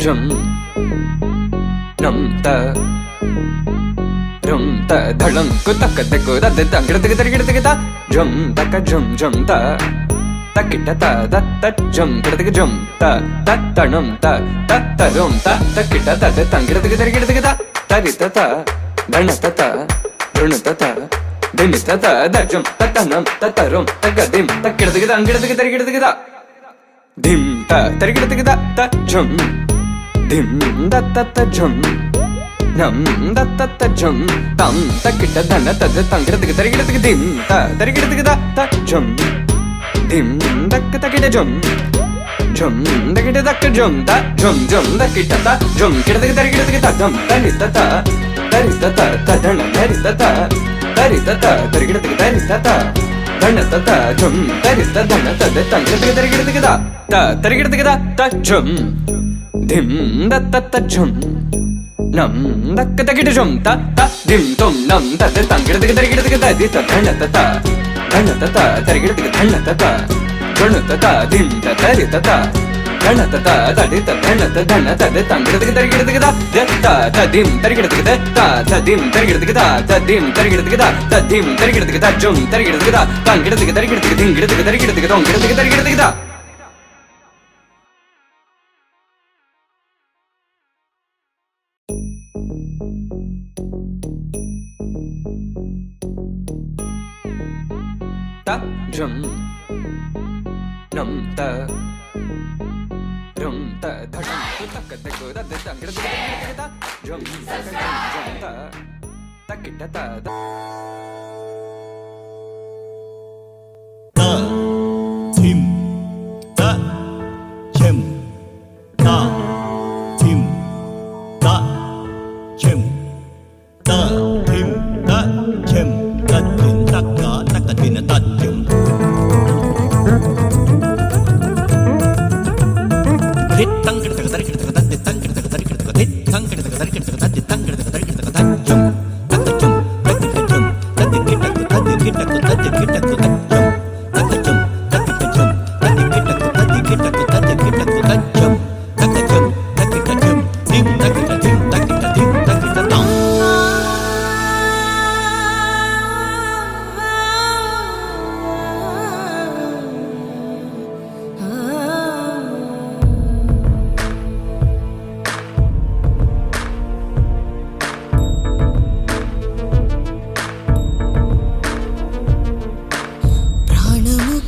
జం నం త rum ta dhalam ku tak tak da da da gid gid gid gid da jum tak jum jum ta takita ta da ta jum gid gid jum ta tanum ta rum ta takita ta da gid gid gid gid da tarita ta dhanata ta runata ta dinita ta da jum tanum rum tagadim takida gid gid gid da dim ta tarigid gid da jum dim da ta jum nam da ta jum tam takita dana ta tangirdik tarigirdik dim ta tarigirdik ta jum dim dak takita jum jum dakita dak jum ta jum jum dakita ta jum kirdik tarigirdik ta dum tarita ta dana tarita ta tarigirdik tarita ta dana ta jum tarita dana ta tangirdik tarigirdik ta tarigirdik ta jum dim da ta jum nam dak takit jum ta dim tum nam ta tangirdik tarigirdik ta di ta dhanata ta tarigirdik dhanata ta gunata ta dim ta tarita ta dhanata ta di ta dhanata dhanata ta tangirdik tarigirdik ta dim tarigirdik ta dim tarigirdik ta dim tarigirdik ta dim tarigirdik ta jum tarigirdik ta tangirdik tarigirdik dingirdik tarigirdik tongirdik tarigirdik ta ta jum nam ta rum ta dhadam ku tak tak da da tangirdik ta jum ta takita ta ta tim ta chem ta tim ta chem ta tim ta chem ta tim takka takatin ta chem hit tangirdik tarikirdik ta tangirdik tarikirdik hit tangirdik tarikirdik ta tangirdik tarikirdik ta chem takka chem takka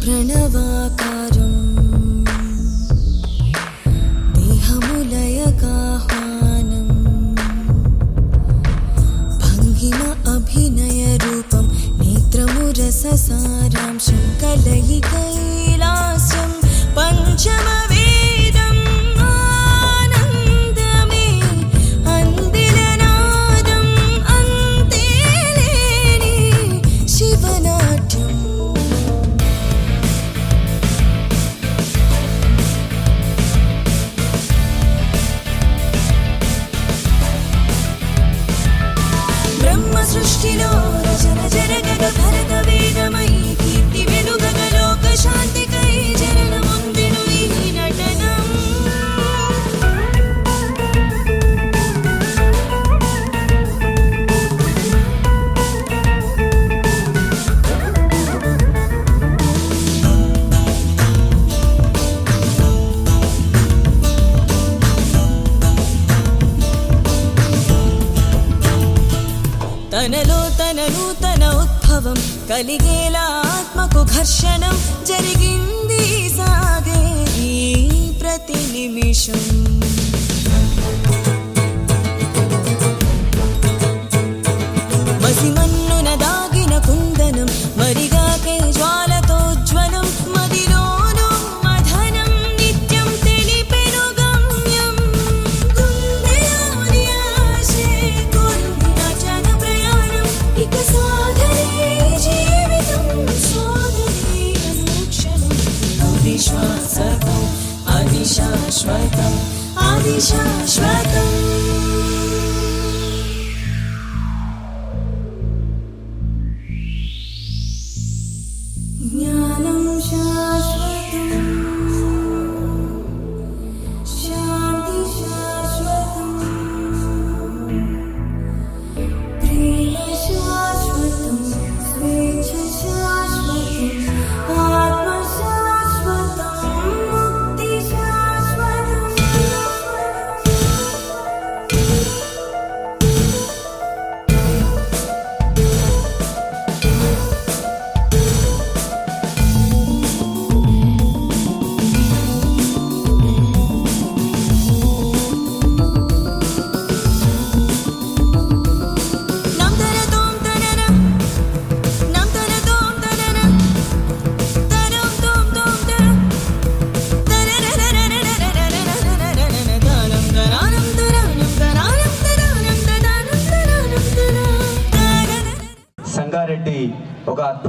ప్రణవాకారం దేహములయకాహ్వానం భంగిమ అభినయ రూపం నేత్రము రససారాంశం కలయి కైలాసం పంచమ వేదం ఆనందమే అందిలనాదం అంతేలేని శివనాట్యం సృష్టిలో రచన జరగగ భరత వేదమై కీర్తి వెలుగగ లోక శాంతికై జననముందిను ఈ నటనం తనలో తన నూతన ఉద్భవం కలిగేలా ఆత్మకు ఘర్షణం జరిగింది సాగే ఈ ప్రతి నిమిషం మసిమన్నున దాగిన కుందనం మరిగాకే జ్వాలతో జ్వలం మదిలోను మధనం నిత్యం తెలిపెను గమ్యం గుండెలోని ఆశే కొరింది నచన ప్రయాణం ఇక సాధనే జీవితం సాధనే అనుక్షణం అవిశ్వాసకం అవిశాశ్వతం అవిశాశ్వతం జ్ఞానం శాశ్వతం శాంతి శాశ్వతం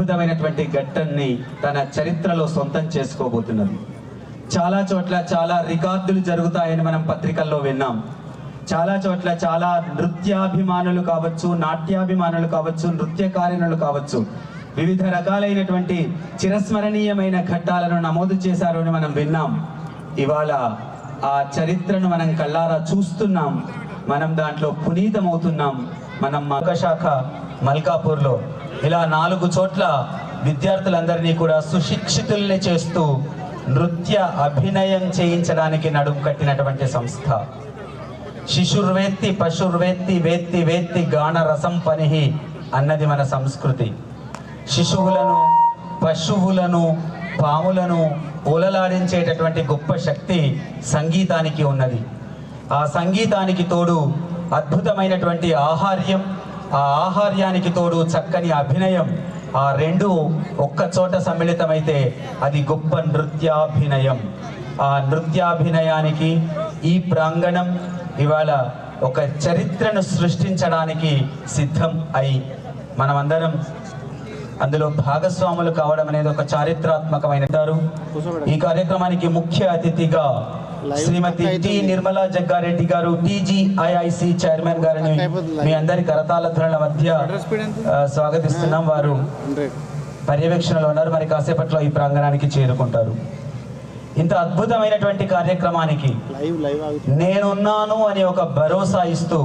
అద్భుతమైనటువంటి ఘట్టాన్ని తన చరిత్రలో సొంతం చేసుకోబోతున్నది. చాలా చోట్ల చాలా రికార్డులు జరుగుతాయని మనం పత్రికల్లో విన్నాం. చాలా చోట్ల చాలా నృత్యాభిమానులు కావచ్చు, నాట్యాభిమానులు కావచ్చు, నృత్యకారిణులు కావచ్చు, వివిధ రకాలైనటువంటి చిరస్మరణీయమైన ఘట్టాలను నమోదు చేశారు అని మనం విన్నాం. ఇవాళ ఆ చరిత్రను మనం కళ్ళారా చూస్తున్నాం, మనం దాంట్లో పునీతమవుతున్నాం. మనం శాఖ మల్కాపూర్లో ఇలా 4 చోట్ల విద్యార్థులందరినీ కూడా సుశిక్షితుల్ని చేస్తూ నృత్య అభినయం చేయించడానికి నడుము కట్టినటువంటి సంస్థ. శిశుర్వేత్తి పశుర్వేత్తి వేత్తి వేత్తి గాన రసం పనిహి అన్నది మన సంస్కృతి. శిశువులను, పశువులను, పాములను ఓలలాడించేటటువంటి గొప్ప శక్తి సంగీతానికి ఉన్నది. ఆ సంగీతానికి తోడు అద్భుతమైనటువంటి ఆహార్యం, ఆ ఆహార్యానికి తోడు చక్కని అభినయం, ఆ రెండు ఒక్క చోట సమ్మిళితమైతే అది గొప్ప నృత్యాభినయం. ఆ నృత్యాభినయానికి ఈ ప్రాంగణం ఇవాళ ఒక చరిత్రను సృష్టించడానికి సిద్ధం అయి మనమందరం అందులో భాగస్వాములు కావడం అనేది ఒక చారిత్రాత్మకమైన. ఈ కార్యక్రమానికి ముఖ్య అతిథిగా శ్రీమతి టి నిర్మలా జగ్గారెడ్డి గారు, టీజీఐఐసి చైర్మన్ గారిని మీ అందరి కరతాళ ధ్వనుల మధ్య స్వాగతిస్తున్నాం. వారు పర్యవేక్షణలో ఉన్నారు, మరి కాసేపట్లో ఈ ప్రాంగణానికి చేరుకుంటారు. ఇంత అద్భుతమైనటువంటి కార్యక్రమానికి నేనున్నాను అని ఒక భరోసా ఇస్తూ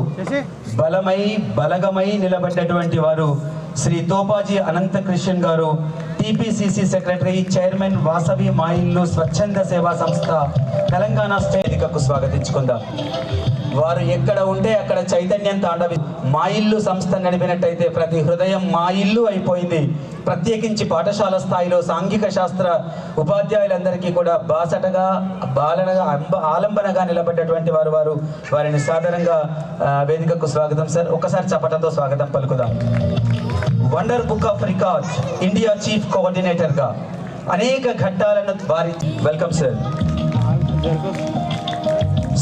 బలమై బలగమై నిలబడ్డటువంటి వారు శ్రీ తోపాజీ అనంతకృష్ణన్ గారు, టీపీసీసీ సెక్రటరీ, చైర్మన్, వాసవి మా ఇల్లు స్వచ్ఛంద సేవా సంస్థ, తెలంగాణ స్టేట్ వేదికకు స్వాగతించుకుందాం. వారు ఎక్కడ ఉంటే అక్కడ చైతన్యం తాండవి. మా ఇల్లు సంస్థ నడిపినట్టయితే ప్రతి హృదయం మా ఇల్లు అయిపోయింది. ప్రత్యేకించి పాఠశాల స్థాయిలో సాంఘిక శాస్త్ర ఉపాధ్యాయులందరికీ కూడా బాసటగా, బాలనగా, ఆలంబనగా నిలబడ్డటువంటి వారిని సాధారణంగా వేదికకు స్వాగతం. సార్, ఒకసారి చప్పటతో స్వాగతం పలుకుదాం. Wonder book of record India chief coordinator గా అనేక ఘట్టాలను వారి welcome sir.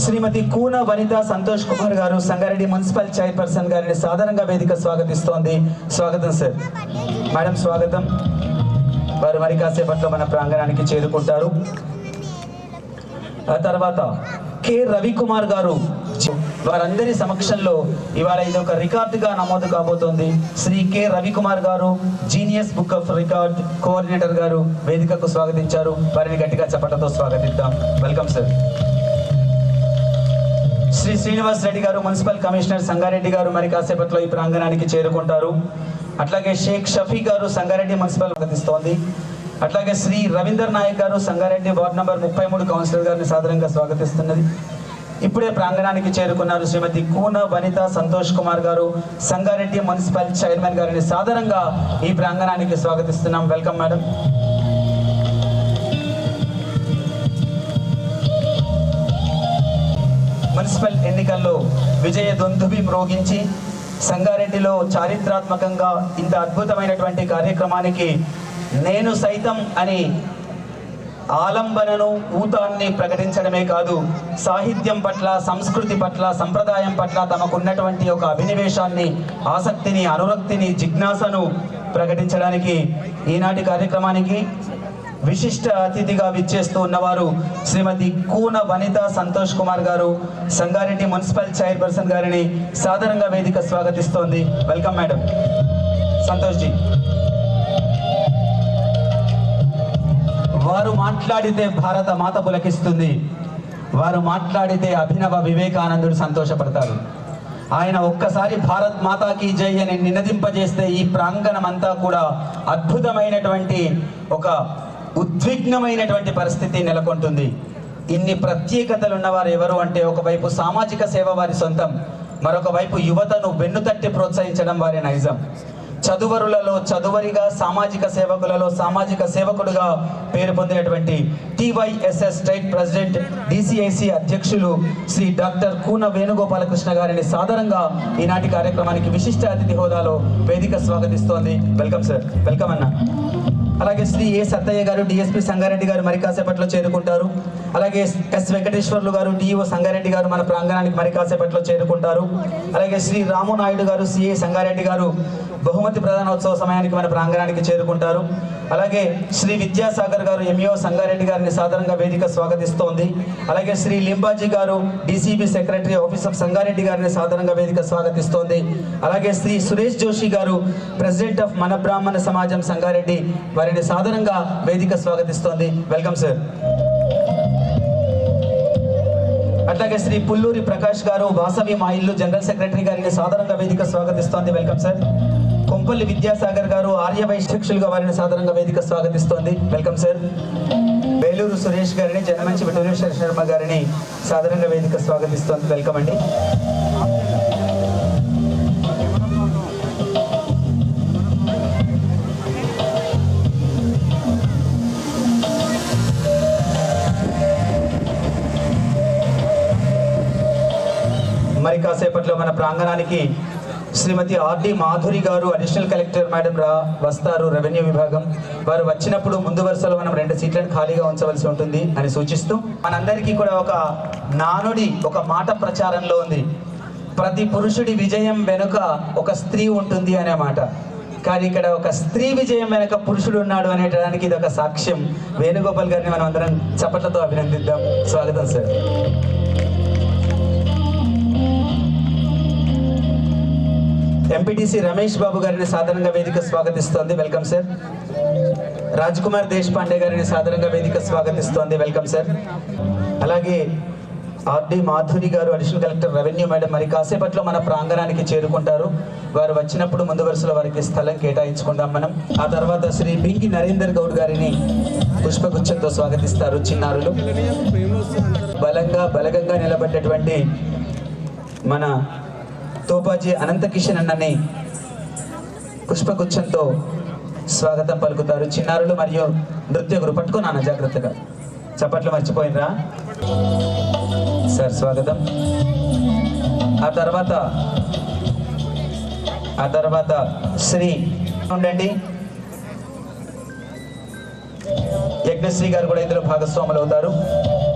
Shrimati Koona Vanitha Santosh Kumar garu, Sangareddy municipal chairperson గారిని సాధారణంగా వేదిక స్వాగతిస్తోంది. స్వాగతం సార్. మేడం స్వాగతం. వారు మరి కాసేపట్లో మన ప్రాంగణానికి చేరుకుంటారు. ఆ తర్వాత కె రవికుమార్ గారు, వారందరి సమక్షంలో ఇవాళ ఇది ఒక రికార్డుగా నమోదు కాబోతోంది. Shri K Ravikumar garu, genius book of record coordinator garu వేదికకు స్వాగతించారు. వారిని గట్టిగా చప్పట్లతో స్వాగతిద్దాం. Welcome sir. Shri Srinivas Reddy garu, municipal commissioner Sangareddy గారు మరి కాసేపట్లో ఈ ప్రాంగణానికి చేరుకుంటారు. అట్లాగే షేక్ షఫీ గారు, సంగారెడ్డి మున్సిపల్ స్వాగతిస్తోంది. అట్లాగే శ్రీ రవీందర్ నాయక్ గారు, సంగారెడ్డి వార్డ్ నంబర్ 33 కౌన్సిలర్ గారిని సాధారణంగా స్వాగతిస్తున్నది. ఇప్పుడే ప్రాంగణానికి చేరుకున్నారు శ్రీమతి కూన వనిత సంతోష్ కుమార్ గారు, సంగారెడ్డి మున్సిపల్ చైర్మన్ గారిని సాధారణంగా ఈ ప్రాంగణానికి స్వాగతిస్తున్నాం. Welcome madam. మున్సిపల్ ఎన్నికల్లో విజయ దొంతుబి మ్రోగించి సంగారెడ్డిలో చారిత్రాత్మకంగా ఇంత అద్భుతమైనటువంటి కార్యక్రమానికి నేను సైతం అని ఆలంబనను, ఊతాన్ని ప్రకటించడమే కాదు, సాహిత్యం పట్ల, సంస్కృతి పట్ల, సంప్రదాయం పట్ల తమకున్నటువంటి ఒక అభినివేశాన్ని, ఆసక్తిని, అనురక్తిని, జిజ్ఞాసను ప్రకటించడానికి ఈనాటి కార్యక్రమానికి విశిష్ట అతిథిగా విచ్చేస్తూ ఉన్నవారు శ్రీమతి కూన వనిత సంతోష్ కుమార్ గారు, సంగారెడ్డి మున్సిపల్ చైర్పర్సన్ గారిని సాధారణంగా వేదిక స్వాగతిస్తోంది. Welcome madam. సంతోష్ జీ. వారు మాట్లాడితే భారత మాత పులకిస్తుంది, వారు మాట్లాడితే అభినవ వివేకానందుడు సంతోషపడతారు. ఆయన ఒక్కసారి భారత్ మాతాకి జై అని నినదింపజేస్తే ఈ ప్రాంగణం అంతా కూడా అద్భుతమైనటువంటి ఒక ఉద్విగ్నమైనటువంటి పరిస్థితి నెలకొంటుంది. ఇన్ని ప్రత్యేకతలు ఉన్నవారు ఎవరు అంటే, ఒకవైపు సామాజిక సేవ వారి సొంతం, మరొక వైపు యువతను వెన్నుతట్టి ప్రోత్సహించడం వారి నైజం. చదువరులలో చదువరిగా, సామాజిక సేవకులలో సామాజిక సేవకుడుగా పేరు పొందినటువంటి టీవైఎస్ఎస్ స్టేట్ ప్రెసిడెంట్, డిసిఐసి అధ్యక్షులు శ్రీ డాక్టర్ కూన వేణుగోపాలకృష్ణ గారిని సాధారణంగా ఈనాటి కార్యక్రమానికి విశిష్ట అతిథి హోదాలో వేదిక స్వాగతిస్తోంది. Welcome sir. వెల్కమ్ అన్న. అలాగే శ్రీ ఏ సత్తయ్య గారు, డిఎస్పీ సంగారెడ్డి గారు మరి కాసేపట్లో చేరుకుంటారు. అలాగే ఎస్ వెంకటేశ్వర్లు గారు, డిఓ సంగారెడ్డి గారు మన ప్రాంగణానికి మరి కాసేపట్లో చేరుకుంటారు. అలాగే శ్రీ రాము నాయుడు గారు, సిఐ సంగారెడ్డి గారు, బహుమతి ప్రధానోత్సవ సమయానికి మన ప్రాంగణానికి చేరుకుంటారు. అలాగే శ్రీ విద్యాసాగర్ గారు ఎంఈఓ సంగారెడ్డి గారిని సాధారణంగా వేదిక స్వాగతిస్తోంది. అలాగే శ్రీ లింబాజీ గారు DCB secretary office of Sangareddy గారిని సాధారణంగా వేదిక స్వాగతిస్తోంది. అలాగే శ్రీ సురేష్ జోషి గారు ప్రెసిడెంట్ ఆఫ్ మన బ్రాహ్మణ సమాజం సంగారెడ్డి వారిని సాధారణంగా వేదిక స్వాగతిస్తోంది. Welcome sir. అట్లాగే శ్రీ పుల్లూరి ప్రకాష్ గారు వాసవి మా ఇల్లు జనరల్ సెక్రటరీ గారిని సాధారణంగా వేదిక స్వాగతిస్తోంది. Welcome sir. కొంపల్లి విద్యాసాగర్ గారు ఆర్యవైశ్య శిక్షులుగా వారిని సాధారణంగా వేదిక స్వాగతిస్తోంది. Welcome sir. వేలూరు సురేష్ గారిని జనమంచి విఠలేశ్వర శర్మ గారిని సాధారణంగా వేదిక స్వాగతిస్తోంది. వెల్కమ్ అండి. మరి కాసేపట్లో మన ప్రాంగణానికి శ్రీమతి RD Madhuri garu additional collector madam వస్తారు రెవెన్యూ విభాగం. వారు వచ్చినప్పుడు ముందు వరుసలో మనం 2 సీట్లను ఖాళీగా ఉంచవలసి ఉంటుంది అని సూచిస్తూ మనందరికీ కూడా ఒక నానుడి ఒక మాట ప్రచారంలో ఉంది. ప్రతి పురుషుడి విజయం వెనుక ఒక స్త్రీ ఉంటుంది అనే మాట. కానీ ఇక్కడ ఒక స్త్రీ విజయం వెనుక పురుషుడు ఉన్నాడు అనేటానికి ఇది ఒక సాక్ష్యం. వేణుగోపాల్ గారిని మనం అందరం చప్పట్లతో అభినందిద్దాం. స్వాగతం సార్. ఎంపీటీసీ రమేష్ బాబు గారిని సాధారణంగా వేదిక స్వాగతిస్తోంది. Welcome sir. రాజ్ కుమార్ దేశపాండే గారిని సాధారణంగా వేదిక స్వాగతిస్తోంది. Welcome sir. అలాగే RD Madhuri garu additional collector revenue madam మరి కాసేపట్లో మన ప్రాంగణానికి చేరుకుంటారు. వారు వచ్చినప్పుడు ముందు వరుసలో వారికి స్థలం కేటాయించుకుందాం మనం. ఆ తర్వాత శ్రీ బింగి నరేందర్ గౌడ్ గారిని పుష్పగుచ్చంతో స్వాగతిస్తారు చిన్నారులు. బలగంగా నిలబడ్డటువంటి మన తోపాజీ అనంత కిషన్ అన్నని పుష్పగుచ్చంతో స్వాగతం పలుకుతారు చిన్నారులు మరియు నృత్య గురు. పట్టుకున్నాను జాగ్రత్తగా, చప్పట్లు మర్చిపోయినరా సార్. స్వాగతం. ఆ తర్వాత శ్రీ ఉండండి యజ్ఞశ్రీ గారు కూడా ఇందులో భాగస్వాములు అవుతారు.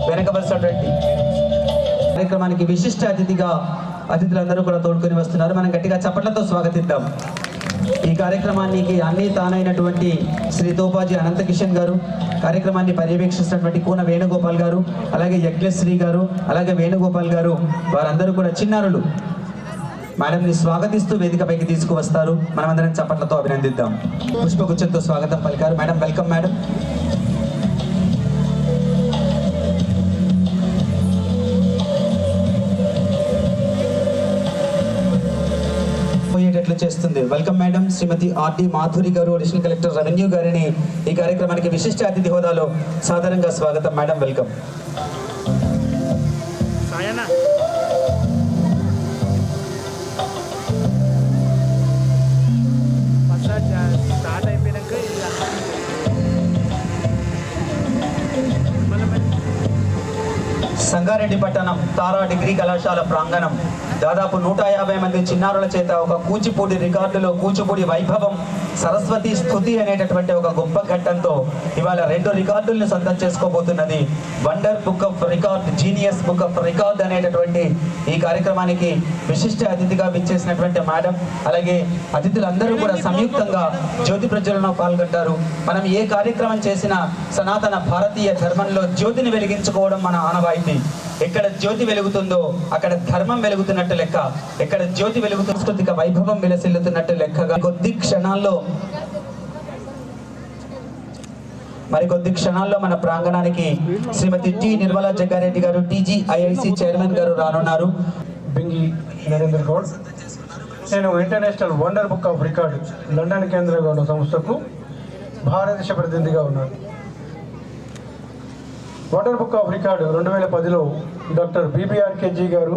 వెనకవలసినటువంటి కార్యక్రమానికి విశిష్ట అతిథిగా అతిథులందరూ కూడా తోడుకొని వస్తున్నారు. మనం గట్టిగా చప్పట్లతో స్వాగతిద్దాం. ఈ కార్యక్రమానికి అన్ని తానైనటువంటి శ్రీ తోపాజీ అనంత కిషన్ గారు, కార్యక్రమాన్ని పర్యవేక్షిస్తున్నటువంటి కూన వేణుగోపాల్ గారు, అలాగే యజ్ఞశ్రీ గారు, అలాగే వేణుగోపాల్ గారు, వారందరూ కూడా చిన్నారులు మేడంని స్వాగతిస్తూ వేదికపైకి తీసుకువస్తారు. మనమందరం చప్పట్లతో అభినందిద్దాం. పుష్పగుచ్చంతో స్వాగతం పలికారు మేడం. Welcome madam. చేస్తుంది. Welcome madam. Shrimati RD Madhuri garu additional collector revenue గారిని ఈ కార్యక్రమానికి విశిష్ట అతిథి హోదాలో సాధారణంగా స్వాగతం మేడం. వెల్కమ్. సంగారెడ్డి పట్టణం తారా డిగ్రీ కళాశాల ప్రాంగణం దాదాపు 150 మంది చిన్నారుల చేత ఒక కూచిపూడి రికార్డులో కూచిపూడి వైభవం సరస్వతి స్తుతి అనేటటువంటి ఒక గొప్ప ఘట్టంతో ఇవాళ 2 రికార్డుల్ని సొంతం చేసుకోబోతున్నది. Wonder book of record, genius book of record అనేటటువంటి ఈ కార్యక్రమానికి విశిష్ట అతిథిగా విచ్చేసినటువంటి మేడం, అలాగే అతిథులందరూ కూడా సంయుక్తంగా జ్యోతి ప్రజ్వలనలో పాల్గొంటారు. మనం ఏ కార్యక్రమం చేసినా సనాతన భారతీయ ధర్మంలో జ్యోతిని వెలిగించుకోవడం మన ఆనవాయితీ. ఎక్కడ జ్యోతి వెలుగుతుందో అక్కడ ధర్మం వెలుగుతున్నట్టు లెక్క, ఎక్కడ జ్యోతి వెలుగుతున్న సాంస్కృతిక వైభవం విలసిల్లుతున్నట్టు లెక్కగా కొద్ది క్షణాల్లో మన ప్రాంగణానికి Shrimati T Nirmala Jaggareddy garu TGIIC chairman garu రానున్నారు. బింగి నరేందర్ గౌడ్. నేను international wonder book of record London కేంద్రంగా ఉన్న సంస్థకు భారతదేశ ప్రతినిధిగా ఉన్నాను. వండర్ బుక్ ఆఫ్ రికార్డు 2010లో డాక్టర్ BBRKG గారు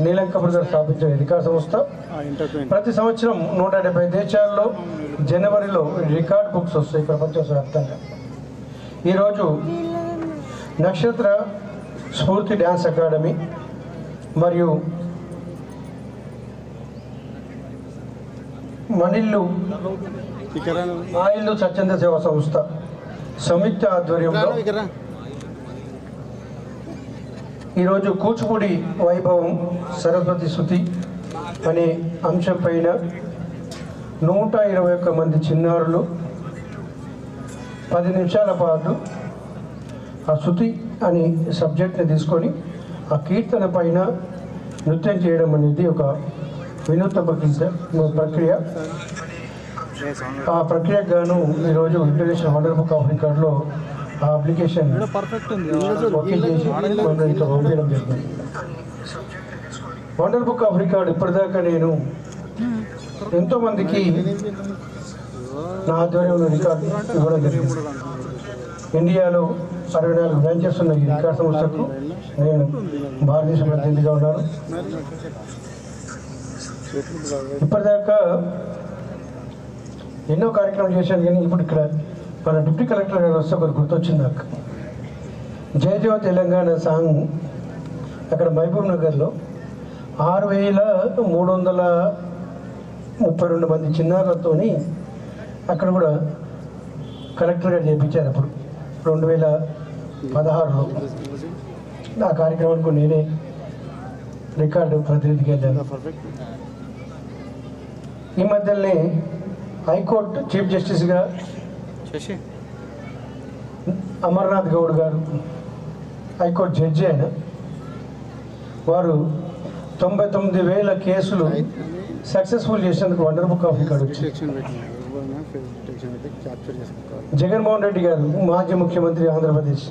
నీలంక బ్రదర్స్ స్థాపించిన రికార్డ్ సంస్థ. ప్రతి సంవత్సరం 170 దేశాల్లో జనవరిలో రికార్డ్ బుక్స్ వస్తాయి ప్రపంచవ్యాప్తంగా. ఈరోజు నక్షత్ర స్ఫూర్తి డ్యాన్స్ అకాడమీ మరియు మా ఇల్లు స్వచ్ఛంద సేవా సంస్థ సంయుక్త ఆధ్వర్యంలో ఈరోజు కూచిపూడి వైభవం సరస్వతి స్తుతి అనే అంశం పైన 121 మంది చిన్నారులు 10 నిమిషాల పాటు ఆ శృతి అని సబ్జెక్ట్ని తీసుకొని ఆ కీర్తన పైన నృత్యం చేయడం అనేది ఒక వినూత్న ప్రక్రియ. ఆ ప్రక్రియకు గాను ఈరోజు ఇంటర్నేషనల్ వండర్ బుక్ ఆఫ్ రికార్డ్లో ఆ అప్లికేషన్ ఓకే చేసి మనం ఇట్లా పంపించడం జరిగింది. వండర్ బుక్ ఆఫ్ రికార్డ్ ఇప్పటిదాకా నేను ఎంతోమందికి నా ఆధ్వర్యంలో రికార్డు ఇవ్వడం జరిగింది. ఇండియాలో 64 బ్రాంచెస్ ఉన్న ఈ రికార్డ్ సంస్థకు నేను భారతదేశ ప్రతినిధిగా ఉన్నాను. ఇప్పటిదాకా ఎన్నో కార్యక్రమాలు చేశాను, కానీ ఇప్పుడు ఇక్కడ మన డిప్యూటీ కలెక్టర్ గారు వస్తే ఒకరు గుర్తొచ్చింది నాకు. జై జో తెలంగాణ సాంగ్ అక్కడ మహబూబ్ నగర్లో 6,332 మంది చిన్నారులతోని అక్కడ కూడా కలెక్టర్ గారు చేయించారు. అప్పుడు 2016లో ఆ కార్యక్రమానికి నేనే రికార్డు ప్రతినిధికి వెళ్ళాను. ఈ మధ్యనే హైకోర్టు చీఫ్ జస్టిస్గా అమర్నాథ్ గౌడ్ గారు హైకోర్టు జడ్జి అయిన వారు 99,000 కేసులు సక్సెస్ఫుల్ చేసినందుకు వండర్ బుక్ ఆఫ్ రికార్డ్ వచ్చింది. జగన్మోహన్ రెడ్డి గారు మాజీ ముఖ్యమంత్రి ఆంధ్రప్రదేశ్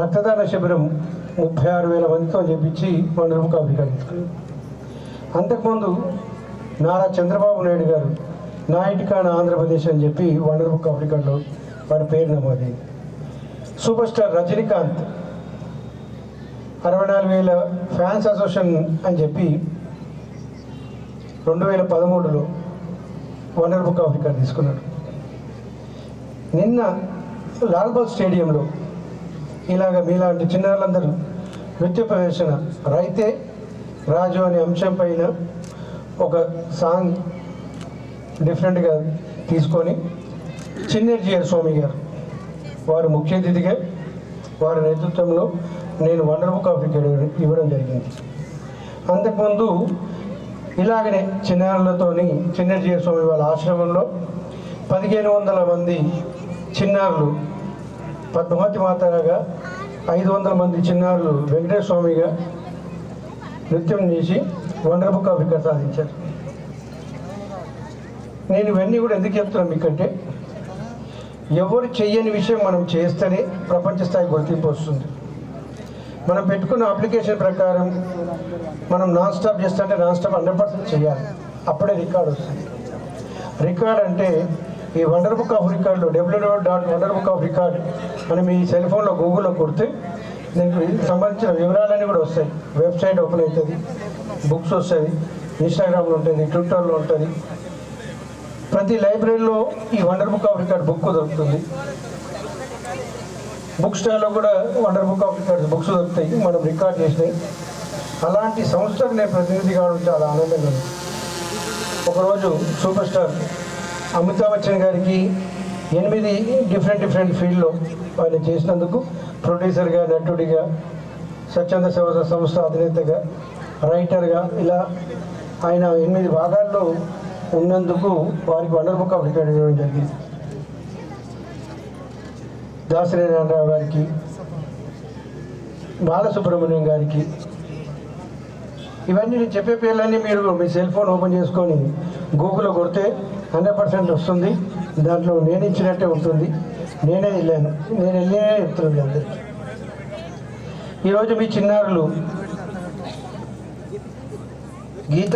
రక్తదాన శిబిరం 36,000 మందితో చేపించి వండర్ బుక్ ఆఫ్ రికార్డ్ తీసుకున్నారు. అంతకుముందు నారా చంద్రబాబు నాయుడు గారు నాయుడుకాన ఆంధ్రప్రదేశ్ అని చెప్పి వండర్ బుక్ ఆఫ్ రికార్డులో వారి పేరు నమోదైంది. Super star Rajinikanth 64,000 fans association అని చెప్పి 2013లో వండర్ బుక్ ఆఫ్ రికార్డ్ తీసుకున్నాడు. నిన్న లాల్బాగ్ స్టేడియంలో ఇలాగ మీలాంటి చిన్నారులందరూ నృత్య ప్రదర్శన రైతే రాజు అనే అంశం పైన ఒక సాంగ్ డిఫరెంట్గా తీసుకొని చిన్నెర్జియర్ స్వామి గారు వారు ముఖ్య అతిథిగా వారి నేతృత్వంలో నేను వండర్ బుక్ ఆఫ్ రికార్డ్ ఇవ్వడం జరిగింది. అంతకుముందు ఇలాగనే చిన్నారులతోని చిన్నెర్జియర్ స్వామి వాళ్ళ ఆశ్రమంలో 1,500 మంది చిన్నారులు పద్మావతి మాతగా 500 మంది చిన్నారులు వెంకటేశ్వర స్వామిగా నృత్యం చేసి వండర్ బుక్ ఆఫ్ రికార్డ్ సాధించారు. నేను ఇవన్నీ కూడా ఎందుకు చెప్తున్నాను మీకంటే ఎవరు చెయ్యని విషయం మనం చేస్తేనే ప్రపంచ స్థాయి గుర్తింపు వస్తుంది. మనం పెట్టుకున్న అప్లికేషన్ ప్రకారం మనం నాన్ స్టాప్ చేస్తుంటే నాన్ స్టాప్ 100% చేయాలి, అప్పుడే రికార్డ్ వస్తుంది. రికార్డ్ అంటే ఈ వండర్ బుక్ ఆఫ్ రికార్డులో www.wonderbookofrecord అని మీ సెల్ ఫోన్లో గూగుల్లో కొడితే దీనికి సంబంధించిన వివరాలన్నీ కూడా వస్తాయి. వెబ్సైట్ ఓపెన్ అవుతుంది, బుక్స్ వస్తుంది, ఇన్స్టాగ్రామ్లో ఉంటుంది, ట్విట్టర్లో ఉంటుంది. ప్రతి లైబ్రరీలో ఈ wonder book of record book దొరుకుతుంది. బుక్ స్టాల్లో కూడా wonder book of records books దొరుకుతాయి, మనం రికార్డ్ చేసినాయి. అలాంటి సంస్థకు నేను ప్రతినిధి కావడం చాలా ఆనందంగా ఉంది. ఒకరోజు సూపర్ స్టార్ అమితాబ్ బచ్చన్ గారికి 8 డిఫరెంట్ ఫీల్డ్లో ఆయన చేసినందుకు ప్రొడ్యూసర్గా, నటుడిగా, స్వచ్ఛంద సేవ సంస్థ అధినేతగా, రైటర్గా ఇలా ఆయన 8 భాగాల్లో ఉన్నందుకు వారికి వండర్ బుక్ ఆఫ్ రికార్డ్ ఇవ్వడం జరిగింది. దాసరి నారాయణరావు గారికి, బాలసుబ్రహ్మణ్యం గారికి, ఇవన్నీ నేను చెప్పే పేర్లన్నీ మీరు మీ సెల్ ఫోన్ ఓపెన్ చేసుకొని గూగుల్లో కొడితే 100% వస్తుంది. దాంట్లో నేను ఇచ్చినట్టే ఉంటుంది. నేనే వెళ్ళాను, నేను వెళ్ళే చెప్తున్నాను అందరికీ. ఈరోజు మీ చిన్నారులు గీత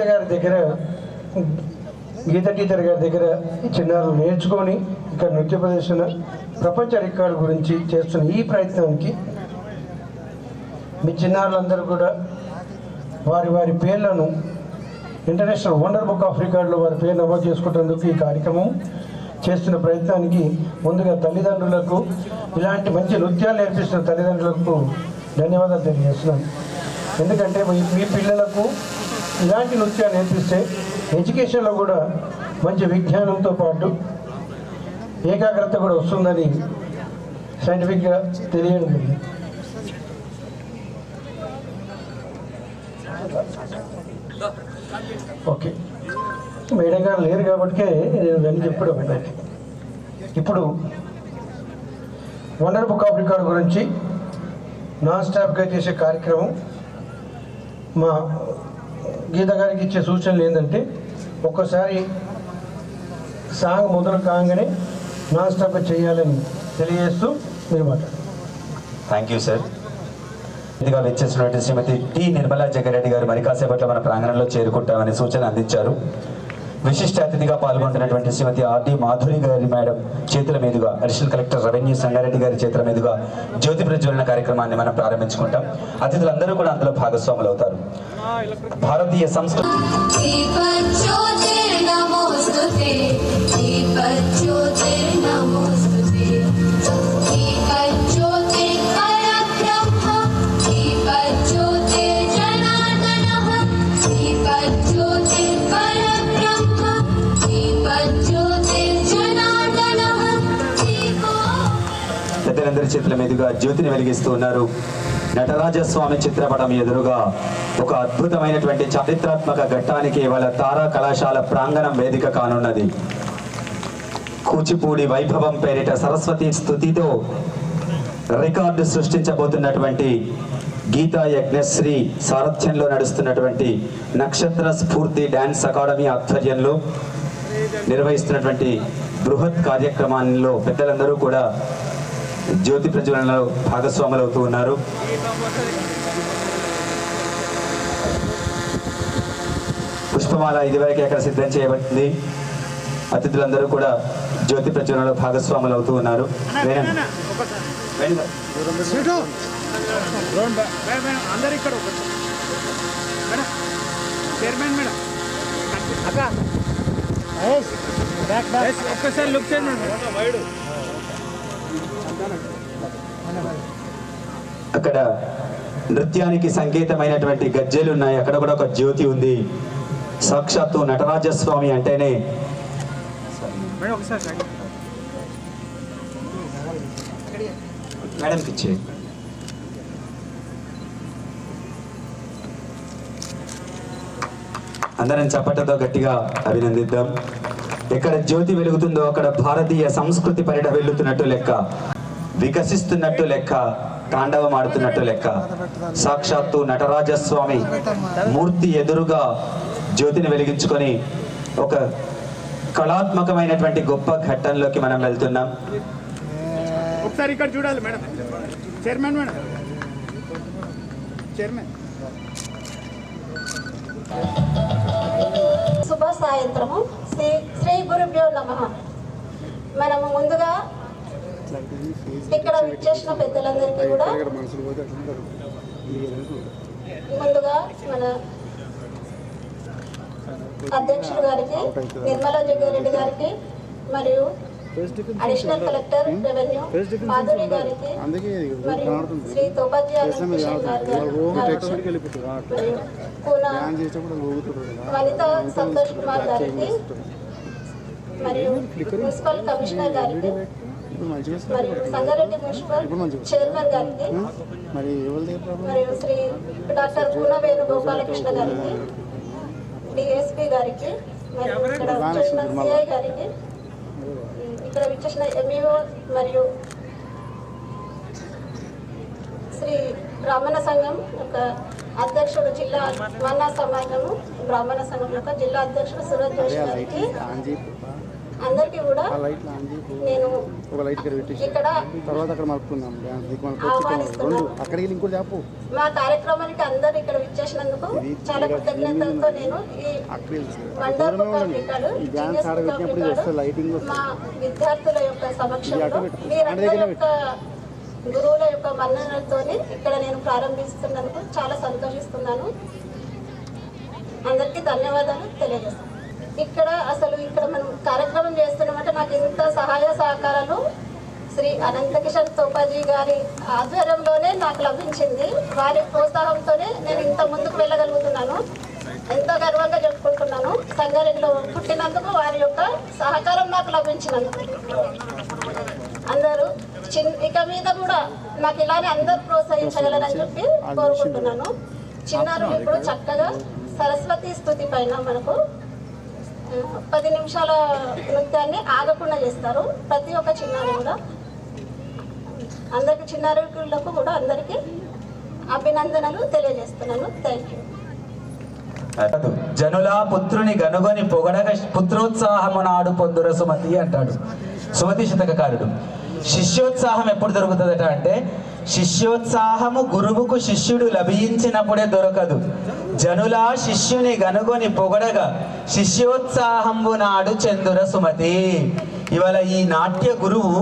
టీచర్ గారి దగ్గర ఈ చిన్నారులు నేర్చుకొని ఇక్కడ నృత్య ప్రదర్శన ప్రపంచ రికార్డు గురించి చేస్తున్న ఈ ప్రయత్నానికి మీ చిన్నారులందరూ కూడా వారి పేర్లను ఇంటర్నేషనల్ వండర్ బుక్ ఆఫ్ రికార్డులో వారి పేరు నమోదు చేసుకుంటేందుకు ఈ కార్యక్రమం చేస్తున్న ప్రయత్నానికి ముందుగా తల్లిదండ్రులకు, ఇలాంటి మంచి నృత్యాలు నేర్పిస్తున్న తల్లిదండ్రులకు ధన్యవాదాలు తెలియజేస్తున్నాను. ఎందుకంటే మీ పిల్లలకు ఇలాంటి నృత్యాలు నేర్పిస్తే ఎడ్యుకేషన్లో కూడా మంచి విజ్ఞానంతో పాటు ఏకాగ్రత కూడా వస్తుందని సైంటిఫిక్గా తెలియడం జరిగింది. ఓకే, మేడం గారు లేరు కాబట్టికే నేను వెళ్ళి చెప్పడం ఏంటంటే ఇప్పుడు వండర్ బుక్ ఆఫ్ రికార్డ్ గురించి నాన్ స్టాప్గా చేసే కార్యక్రమం మా గీత గారికి ఇచ్చే సూచనలు ఏంటంటే ఒక్కసారి సాంగ్ మొదలు కాగానే నాన్ స్టాప్గా చేయాలని తెలియజేస్తూ మీరు మాట్లాడారు. Thank you sir. ఇదిగా వచ్చేసినటువంటి శ్రీమతి టి నిర్మలా జగ్గారెడ్డి గారు మరి కాసేపట్లో మన ప్రాంగణంలో చేరుకుంటామని సూచన అందించారు. విశిష్ట అతిథిగా పాల్గొంటున్నటువంటి శ్రీమతి ఆర్డి మాధురి గారి మేడం చేతుల మీదుగా అడిషనల్ కలెక్టర్ రెవెన్యూ సంగారెడ్డి గారి చేతుల మీదుగా జ్యోతి ప్రజ్వలన కార్యక్రమాన్ని మనం ప్రారంభించుకుంటాం. అతిథులందరూ కూడా అందులో భాగస్వాములు అవుతారు. భారతీయ సంస్కృతి दीपज्योतिर्नमोस्तुते दीपज्योतिर्नमोस्तुते दीपज्योतिर्परब्रह्म दीपज्योतिर्जनार्दनः दीपज्योतिर्परब्रह्म दीपज्योतिर्जनार्दनः दीपो పెద్దలందరి చేతుల మీదుగా జ్యోతిని వెలిగిస్తూ ఉన్నారు. నటరాజస్వామి చిత్రపటం ఎదురుగా ఒక అద్భుతమైనటువంటి చారిత్రాత్మక ఘట్టానికి ఇవాళ తారా కళాశాల ప్రాంగణం వేదిక కానున్నది. కూచిపూడి వైభవం పేరిట సరస్వతి స్తుతితో రికార్డు సృష్టించబోతున్నటువంటి గీతా యజ్ఞశ్రీ సారథ్యంలో నడుస్తున్నటువంటి నక్షత్ర స్ఫూర్తి డ్యాన్స్ అకాడమీ ఆధ్వర్యంలో నిర్వహిస్తున్నటువంటి బృహత్ కార్యక్రమాల్లో పెద్దలందరూ కూడా జ్యోతి ప్రజ్వలనలో భాగస్వాములు అవుతూ ఉన్నారు. పుష్పమాల ఇదివరకే అక్కడ సిద్ధం చేయబడింది. అతిథులందరూ కూడా జ్యోతి ప్రజ్వలనలో భాగస్వాములు అవుతూ ఉన్నారు. అక్కడ నృత్యానికి సంకేతమైనటువంటి గజ్జెలు ఉన్నాయి. అక్కడ కూడా ఒక జ్యోతి ఉంది. సాక్షాత్తు నటరాజస్వామి అంటేనే మేడంకి ఇచ్చే అందరం చప్పట్లతో గట్టిగా అభినందిద్దాం. ఎక్కడ జ్యోతి వెలుగుతుందో అక్కడ భారతీయ సంస్కృతి పరిట వెళ్తున్నట్టు లెక్క, వికసిస్తున్నట్టు లెక్క, తాండవం ఆడుతున్నట్టు లెక్క. సాక్షాత్తు నటరాజస్వామి మూర్తి ఎదురుగా జ్యోతిని వెలిగించుకొని ఒక కళాత్మకమైనటువంటి గొప్ప ఘట్టంలోకి మనం వెళ్తున్నాం. ఒకసారి ఇక్కడ చూడాలి మేడం. Chairman madam, chairman. శుభ సాయంత్రము. శ్రీ గురుభ్యో నమః. మనము ముందుగా ఇక్కడ విచ్చేసిన పెద్దలందరికీ కూడా ముందుగా మన అధ్యక్షుడు గారికి నిర్మలా జగ్గారెడ్డి గారికి మరియు అడిషనల్ కలెక్టర్ రెవెన్యూ మాధురి గారికి మరియు శ్రీ తోపాజీ మరియు కూన వనిత సంతోష్ కుమార్ గారికి మరియు మున్సిపల్ కమిషనర్ గారికి మరియు సంగారెడ్డి మున్సిపల్ చైర్మన్ గారికి మరియు శ్రీ డాక్టర్ కూన వేణు గోపాలకృష్ణ గారికి, డిఎస్పీ గారికి, మరియు ఇక్కడ విచ్చేసిన సిఐ గారికి, ఇక్కడ విచ్చేసిన ఎంఈఓ మరియు శ్రీ బ్రాహ్మణ సంఘం యొక్క అధ్యక్షుడు, జిల్లా మన్నా సమాజము బ్రాహ్మణ సంఘం యొక్క జిల్లా అధ్యక్షుడు సురజ్ జోషి గారికి అందరికీ కూడా నేను ఇక్కడ ఆహ్వానిస్తున్నాను. మా కార్యక్రమానికి అందరూ ఇక్కడ విచ్చేసినందుకు చాలా కృతజ్ఞతలతో నేను ఈ wonder book of record, genius book of record మా విద్యార్థుల యొక్క సమక్షంలో మీరందరి యొక్క గురువుల యొక్క మన్ననలతోనే ఇక్కడ నేను ప్రారంభిస్తున్నందుకు చాలా సంతోషిస్తున్నాను. అందరికీ ధన్యవాదాలు తెలియజేస్తాను. ఇక్కడ మనం కార్యక్రమం చేస్తున్నామంటే నాకు ఇంత సహాయ సహకారాలు శ్రీ అనంతకిషన్ తోపాజీ గారి ఆధ్వర్యంలోనే నాకు లభించింది. వారి ప్రోత్సాహంతోనే నేను ఇంత ముందుకు వెళ్ళగలుగుతున్నాను. ఎంతో గర్వంగా చెప్పుకుంటున్నాను. సంగారెడ్డిలో పుట్టినందుకు వారి యొక్క సహకారం నాకు లభించినందుకు అందరూ ఇక మీద కూడా నాకు ఇలానే అందరూ ప్రోత్సహించగలరని చెప్పి కోరుకుంటున్నాను. చిన్నారులు ఇప్పుడు చక్కగా సరస్వతి స్తుతి పైన మనకు 10 నిమిషాల నృత్యాన్ని ఆగకుండా చేస్తారు. ప్రతి ఒక్క చిన్నారి కూడా, అందరికి చిన్నారులకు కూడా అందరికీ అభినందనలు తెలియజేస్తున్నాను. Thank you. జనుల పుత్రుని గనుగొని పొగడగ పుత్రోత్సాహము నాడు పొందుర సుమతి అంటాడు సుమతి శతకకారుడు. శిష్యోత్సాహం ఎప్పుడు దొరుకుతుందట అంటే, శిష్యోత్సాహము గురువుకు శిష్యుడు లభించినప్పుడే దొరకదు. జనుల శిష్యుని గనుగొని పొగడగా శిష్యోత్సాహంబు నాడు చందుర సుమతి. ఇవాళ ఈ నాట్య గురువు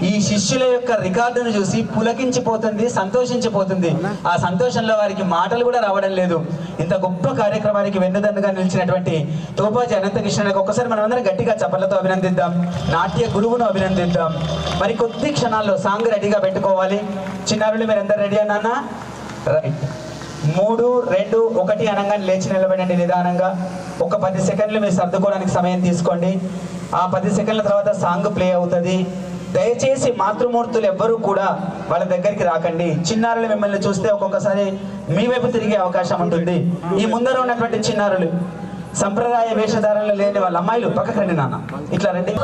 ఈ శిష్యుల యొక్క రికార్డును చూసి పులకించిపోతుంది, సంతోషించిపోతుంది. ఆ సంతోషంలో వారికి మాటలు కూడా రావడం లేదు. ఇంత గొప్ప కార్యక్రమానికి వెన్నుదన్నుగా నిలిచినటువంటి తోపాజీ అనంతకృష్ణకి ఒక్కసారి మనం అందరం గట్టిగా చప్పట్లతో అభినందిద్దాం. నాట్య గురువును అభినందిద్దాం. మరి కొద్ది క్షణాల్లో సాంగ్ రెడీగా పెట్టుకోవాలి. చిన్నారులు మీరు అందరు రెడీ అన్నా? రైట్. 3, 2, 1 అనగానే లేచి నిలబడండి నిదానంగా. ఒక 10 సెకండ్లు మీరు సర్దుకోవడానికి సమయం తీసుకోండి. ఆ 10 సెకండ్ల తర్వాత సాంగ్ ప్లే అవుతుంది. దయచేసి మాతృమూర్తులు ఎవ్వరూ కూడా వాళ్ళ దగ్గరికి రాకండి. చిన్నారులు మిమ్మల్ని చూస్తే ఒక్కొక్కసారి మీ వైపు తిరిగే అవకాశం ఉంటుంది. ఈ ముందర ఉన్నటువంటి చిన్నారులు సంప్రదాయ వేషధారణలు లేని వాళ్ళ అమ్మాయిలు పక్కకు రండి నాన్న, ఇట్లా రండి.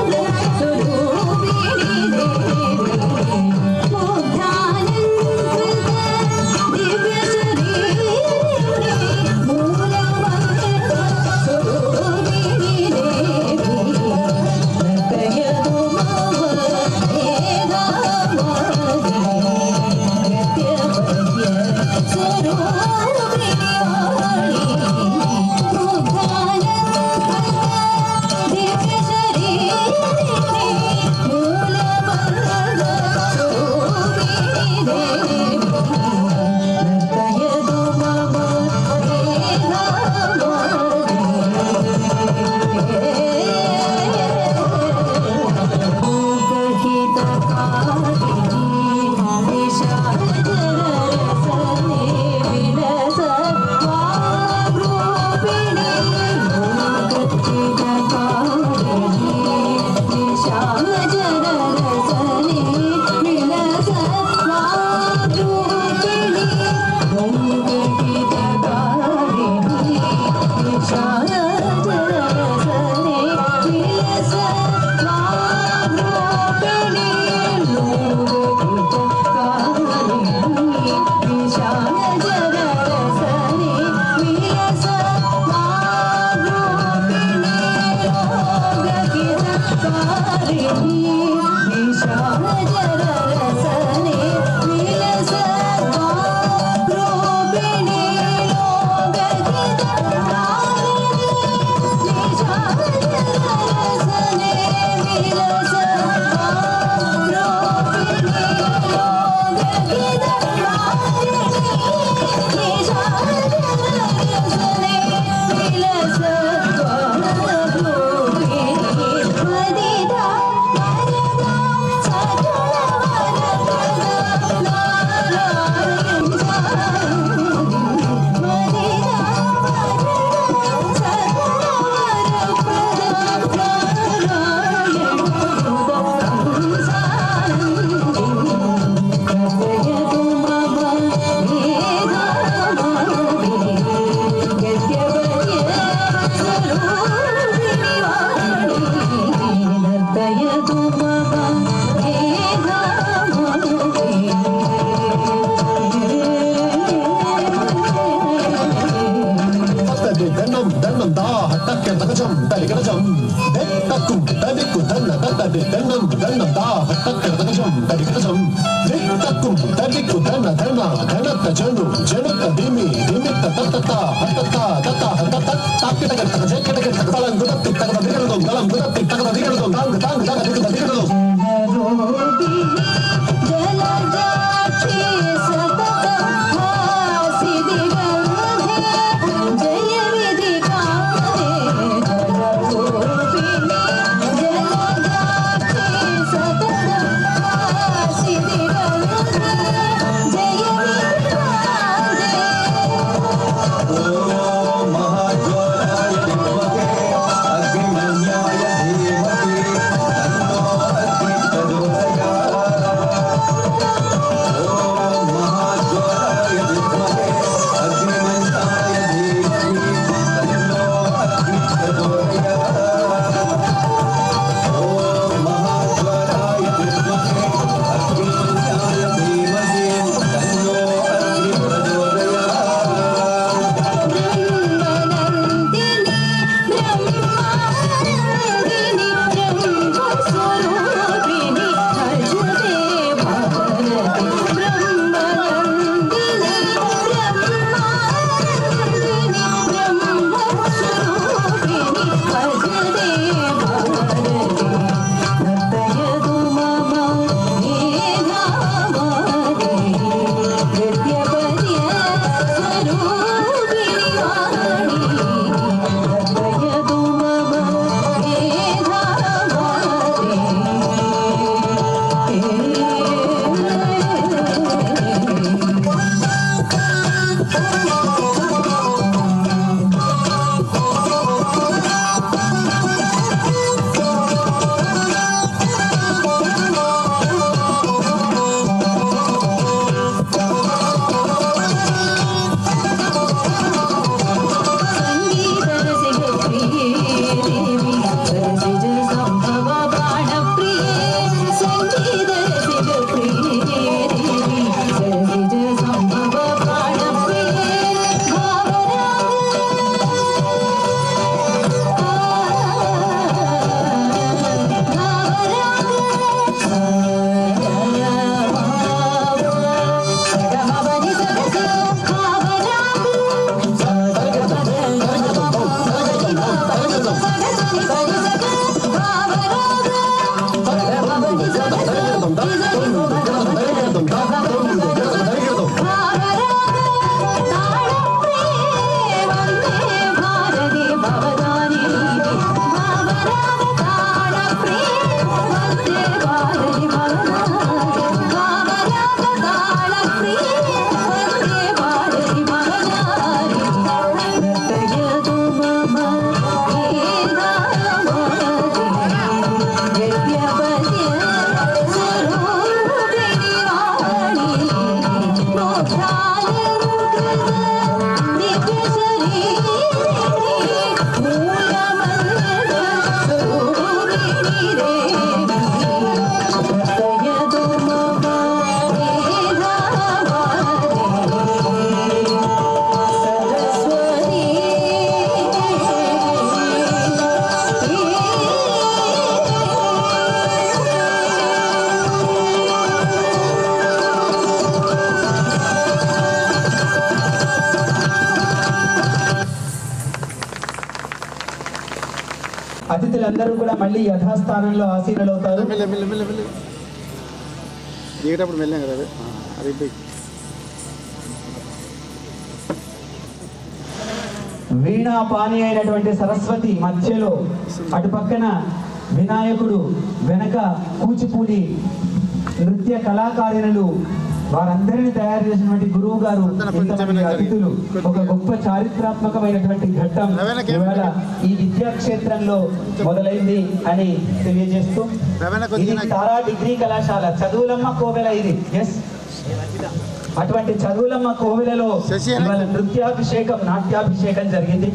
మూలమంత్ర స్వరూపిణి దేవి महाज्वालाय धीमहि तन्नो अग्निः प्रचोदयात् అతిథులందరూ కూడా మళ్ళీ యథాస్థానంలో ఆసీనులవుతారు. దిగేటప్పుడు మెల్లం కదా అది వీణా పాని అయినటువంటి సరస్వతి మధ్యలో, అటు పక్కన వినాయకుడు, వెనక కూచిపూడి నృత్య కళాకారిణులు, వారందరిని తయారు చేసినటువంటి గురువు గారు, ఇంతమంది అతిథులు, ఒక గొప్ప చారిత్రాత్మకమైనటువంటి ఘట్టం ఇవాళ ఈ విద్యాక్షేత్రంలో మొదలైంది అని తెలియజేస్తూ, ఇది తారా డిగ్రీ కళాశాల చదువులమ్మ కోవెల. ఇది అటువంటి చదువులమ్మ కోవెలలో ఇవాళ నృత్యాభిషేకం, నాట్యాభిషేకం జరిగింది.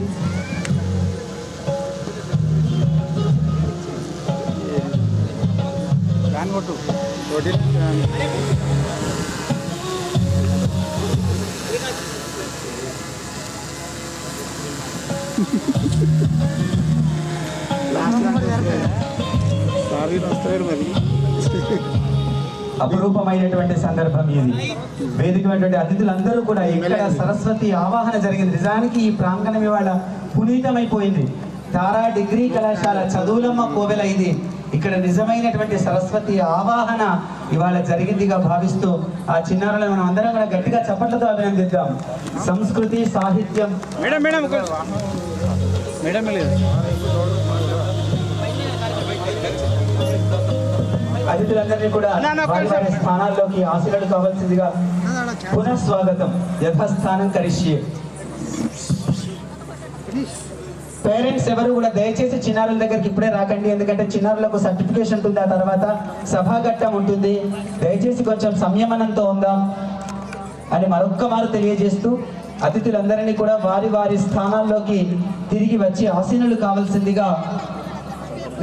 అపురూపమైనటువంటి సందర్భం ఇది. వేదికమైనటువంటి అతిథులందరూ కూడా ఇక్కడ సరస్వతి ఆవాహన జరిగింది. నిజానికి ఈ ప్రాంగణం ఇవాళ పునీతమైపోయింది. తారా డిగ్రీ కళాశాల చదువులమ్మ కోవెల ఇది. ఇక్కడ నిజమైనటువంటి సరస్వతి ఆవాహన ఇవాళ జరిగిందిగా భావిస్తూ ఆ చిన్నారులను మనం అందరం కూడా గట్టిగా చప్పట్లతో అభినందిద్దాం. సంస్కృతి, సాహిత్యం. అతిథులందరినీ కూడా వారి వారి స్థానాల్లోకి ఆశీర్వాదాలు కావాల్సిందిగా పునఃస్వాగతం. యథాస్థానం కరిష్యే. పేరెంట్స్ ఎవరు కూడా దయచేసి చిన్నారుల దగ్గరికి ఇప్పుడే రాకండి, ఎందుకంటే చిన్నారులకు సర్టిఫికేషన్ ఉంటుంది, ఆ తర్వాత సభాఘట్టం ఉంటుంది. దయచేసి కొంచెం సంయమనంతో ఉందాం అని మరొక్క మారు తెలియజేస్తూ అతిథులందరినీ కూడా వారి వారి స్థానాల్లోకి తిరిగి వచ్చి ఆసీనులు కావాల్సిందిగా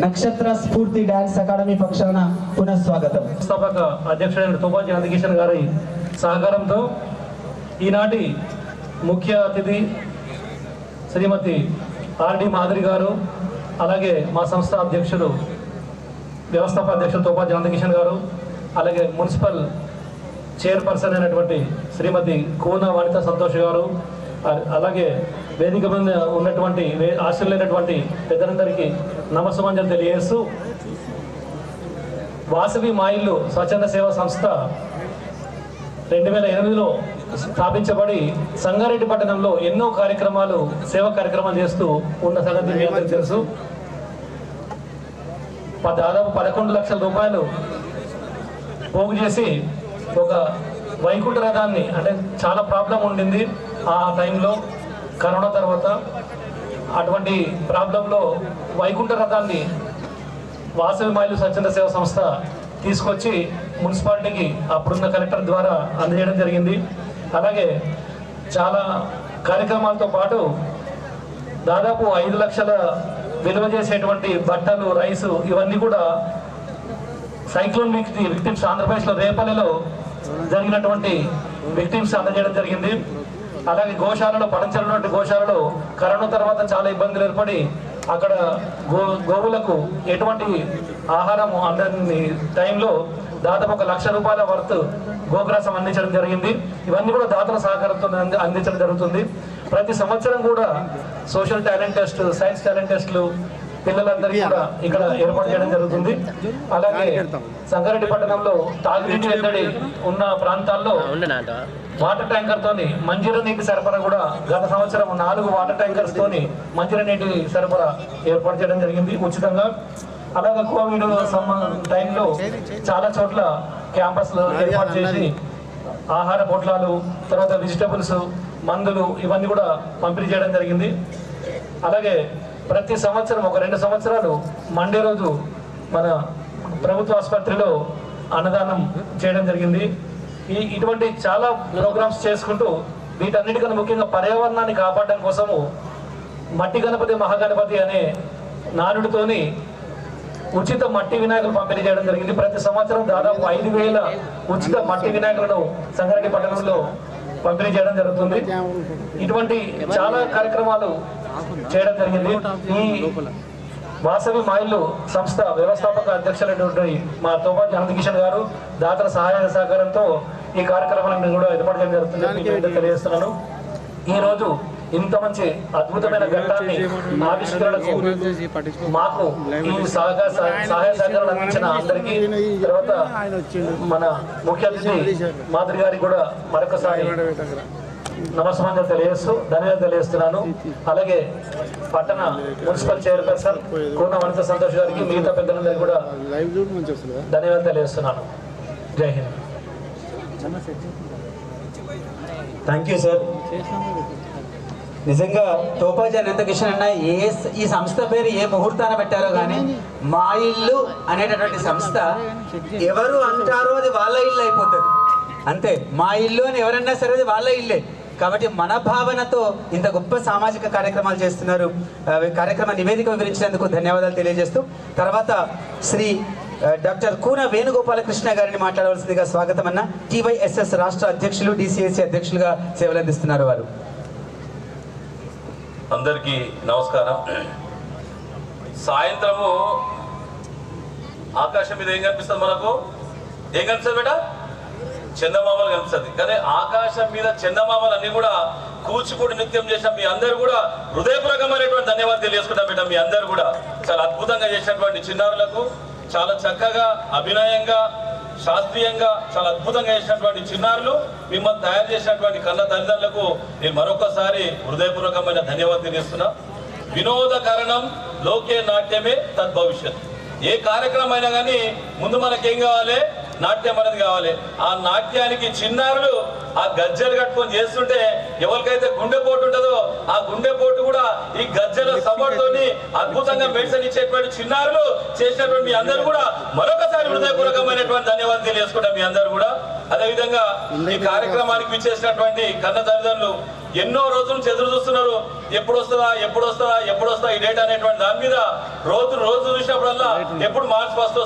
నక్షత్ర స్ఫూర్తి డాన్స్ అకాడమీ పక్షాన పునఃస్వాగతం. వ్యవస్థాపక అధ్యక్షుడైన తోపాజీ నందకిషన్ గారి సహకారంతో ఈనాటి ముఖ్య అతిథి శ్రీమతి ఆర్డి మాధురి గారు, అలాగే మా సంస్థ అధ్యక్షుడు వ్యవస్థాపక అధ్యక్షుడు తోపాజీ నందకిషన్ గారు, అలాగే మున్సిపల్ చైర్పర్సన్ అయినటువంటి శ్రీమతి కోన వనిత సంతోష్ గారు, అలాగే వేదిక మీద ఉన్నటువంటి ఆశ్చర్యమైనటువంటి పెద్దలందరికీ నమస్సుమంజలు తెలియజేస్తూ, వాసవి మా ఇల్లు స్వచ్ఛంద సేవా సంస్థ 2008లో స్థాపించబడి సంగారెడ్డి పట్టణంలో ఎన్నో కార్యక్రమాలు, సేవా కార్యక్రమాలు చేస్తూ ఉన్న సంగతి మీ అందరికీ తెలుసు. దాదాపు 11 లక్షల రూపాయలు పోగు చేసి ఒక వైకుంఠ రథాన్ని, అంటే చాలా ప్రాబ్లం ఉండింది ఆ టైంలో కరోనా తర్వాత, అటువంటి ప్రాబ్లంలో వైకుంఠ రథాన్ని వాసవి మా ఇల్లు స్వచ్ఛంద సేవా సంస్థ తీసుకొచ్చి మున్సిపాలిటీకి అప్పుడున్న కలెక్టర్ ద్వారా అందజేయడం జరిగింది. అలాగే చాలా కార్యక్రమాలతో పాటు దాదాపు 5 లక్షల విలువ చేసేటువంటి బట్టలు, రైసు, ఇవన్నీ కూడా సైక్లోన్ విక్టిమ్స్ ఆంధ్రప్రదేశ్లో రేపల్లెలో జరిగినటువంటి విక్టిమ్స్ అందజేయడం జరిగింది. అలాగే గోశాలలో, పడంచలటువంటి గోశాలలో కరోనా తర్వాత చాలా ఇబ్బందులు ఏర్పడి అక్కడ గోవులకు ఎటువంటి ఆహారం అందని టైంలో దాదాపు 1 లక్ష రూపాయల వర్త్ గోగ్రాసం అందించడం జరిగింది. ఇవన్నీ కూడా దాతల సహకారంతో అందించడం జరుగుతుంది. ప్రతి సంవత్సరం కూడా social talent test, science talent టెస్ట్లు పిల్లలందరికీ కూడా ఇక్కడ ఏర్పాటు చేయడం జరుగుతుంది. అలాగే సంగారెడ్డి పట్టణంలో తాగునీటి ఎద్దడి ఉన్న ప్రాంతాల్లో వాటర్ ట్యాంకర్ తోని మంజీరా నీటి సరఫరా కూడా గత సంవత్సరం 4 వాటర్ ట్యాంకర్స్ తోని మంజీరా నీటి సరఫరా ఏర్పాటు చేయడం జరిగింది ఉచితంగా. అలాగే కోవిడ్ టైంలో చాలా చోట్ల క్యాంపస్లు ఏర్పాటు చేసి ఆహార పొట్లాలు, తర్వాత వెజిటబుల్స్, మందులు ఇవన్నీ కూడా పంపిణీ చేయడం జరిగింది. అలాగే ప్రతి సంవత్సరం ఒక 2 సంవత్సరాలు మండే రోజు మన ప్రభుత్వ ఆసుపత్రిలో అన్నదానం చేయడం జరిగింది. ఇటువంటి చాలా ప్రోగ్రామ్స్ చేసుకుంటూ వీటన్నిటికన్నా ముఖ్యంగా పర్యావరణాన్ని కాపాడడం కోసము మట్టి గణపతి మహాగణపతి అనే నానుడితోని ఉచిత మట్టి వినాయకులు పంపిణీ చేయడం జరిగింది. ప్రతి సంవత్సరం దాదాపు 5,000 ఉచిత మట్టి వినాయకులను సంగారెడ్డి పట్టణంలో పంపిణీ చేయడం జరుగుతుంది. ఇటువంటి చాలా కార్యక్రమాలు చేయడం జరిగింది. ఈ వాసవి మా ఇల్లు సంస్థ వ్యవస్థాపక అధ్యక్షులైనటువంటి మా తోపాజీ నందకిషన్ గారు దాతల సహాయ సహకారంతో ఈ కార్యక్రమాలను కూడా ఏర్పాటు చేయడం జరుగుతుంది తెలియజేస్తున్నాను. ఈరోజు ఇంత మంచి అద్భుతమైన ఘట్టాన్ని ఆవిష్కరణకు మాకు ఈ సహాయ సహకారాలు అందించిన అందరికీ, తర్వాత మన ముఖ్య అతిథి మాధురి గారికి కూడా మరొకసారి నమస్కారం తెలియజేస్తూ ధన్యవాదాలు తెలియజేస్తున్నాను. అలాగే పట్టణ మున్సిపల్ చైర్పర్సన్ కూన వనిత సంతోష్ గారికి, మిగతా పెద్దలందరికీ కూడా ధన్యవాదాలు తెలియజేస్తున్నాను. జై హింద్. Thank you sir. నిజంగా తోపాజీ అనంతకిషన్ అన్న ఈ సంస్థ పేరు ఏ ముహూర్తాన పెట్టారో కానీ మా ఇల్లు అనేటటువంటి సంస్థ ఎవరు అంటారో అది వాళ్ళ ఇల్లు అయిపోతుంది. అంతే, మా ఇల్లు అని ఎవరన్నా సరే అది వాళ్ళ ఇల్లే. కాబట్టి మన భావనతో ఇంత గొప్ప సామాజిక కార్యక్రమాలు చేస్తున్నారు. కార్యక్రమ నివేదిక వివరించినందుకు ధన్యవాదాలు తెలియజేస్తూ తర్వాత శ్రీ డాక్టర్ కూన వేణుగోపాలకృష్ణ గారిని మాట్లాడవలసిందిగా స్వాగతం అన్న. TYSS రాష్ట్ర అధ్యక్షులు, DCAC అధ్యక్షులుగా సేవలు అందిస్తున్నారు వారు. అందరికీ నమస్కారం. సాయంత్రము ఆకాశం మీద ఏం కనిపిస్తుంది? మనకు ఏం కనిపిస్తుంది బేట? చందమామలు కనిపిస్తుంది. కానీ ఆకాశం మీద చందమామలు అన్ని కూడా కూచిపూడి నృత్యం చేసిన మీ అందరూ కూడా హృదయపూర్వకమైనటువంటి ధన్యవాదాలు తెలియజేసుకుంటాం బేట. మీ అందరూ కూడా చాలా అద్భుతంగా చేసినటువంటి చిన్నారులకు, చాలా చక్కగా అభినయంగా శాస్త్రీయంగా చాలా అద్భుతంగా చేసినటువంటి చిన్నారులు, మిమ్మల్ని తయారు చేసినటువంటి కన్న తల్లిదండ్రులకు నేను మరొకసారి హృదయపూర్వకమైన ధన్యవాదాలు తెలియజేస్తున్నా. వినోద కారణం లోకే నాట్యమే తద్భవిష్యత్. ఏ కార్యక్రమం అయినా కానీ ముందు మనకేం కావాలి? నాట్యం అనేది కావాలి. ఆ నాట్యానికి చిన్నారులు ఆ గజ్జలు కట్టుకొని చేస్తుంటే ఎవరికైతే గుండెపోటు ఉంటుందో ఆ గుండెపోటు కూడా ఈ గజ్జల సపోర్ట్తోని అద్భుతంగా మెడిసిన్ ఇచ్చేటువంటి చిన్నారులు చేసినటువంటి మీ అందరూ కూడా మరొకసారి హృదయపూర్వకమైనటువంటి ధన్యవాదాలు తెలియజేసుకుంటాం మీ అందరూ కూడా. అదేవిధంగా ఈ కార్యక్రమానికి విచ్చేసినటువంటి కన్న తల్లిదండ్రులు ఎన్నో రోజుల నుంచి ఎదురు చూస్తున్నారు. ఎప్పుడు వస్తుందా ఈ డేట్ అనేటువంటి దాని మీద రోజు చూసినప్పుడల్లా ఎప్పుడు మార్చ్ ఫస్ట్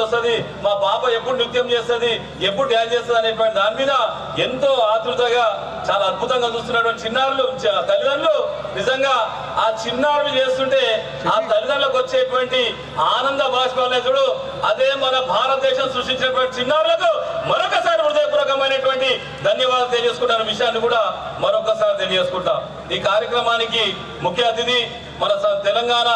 వస్తుంది, మా పాప ఎప్పుడు నృత్యం చేస్తుంది, ఎప్పుడు డ్యాన్స్ చేస్తుంది అనేటువంటి దాని మీద ఎంతో ఆతృతగా చాలా అద్భుతంగా చూస్తున్నటువంటి చిన్నారులు తల్లిదండ్రులు. నిజంగా ఆ చిన్నారులు చేస్తుంటే ఆ తల్లిదండ్రులకు వచ్చేటువంటి ఆనంద బాష్పాలు అదే మన భారతదేశం సృష్టించినటువంటి చిన్నారులకు మరొకసారి హృదయపూర్వకమైనటువంటి ధన్యవాదాలు తెలియజేసుకుంటాను విషయాన్ని కూడా మరొకసారి తెలియజేసుకుంటా. ఈ కార్యక్రమానికి ముఖ్య అతిథి మన తెలంగాణ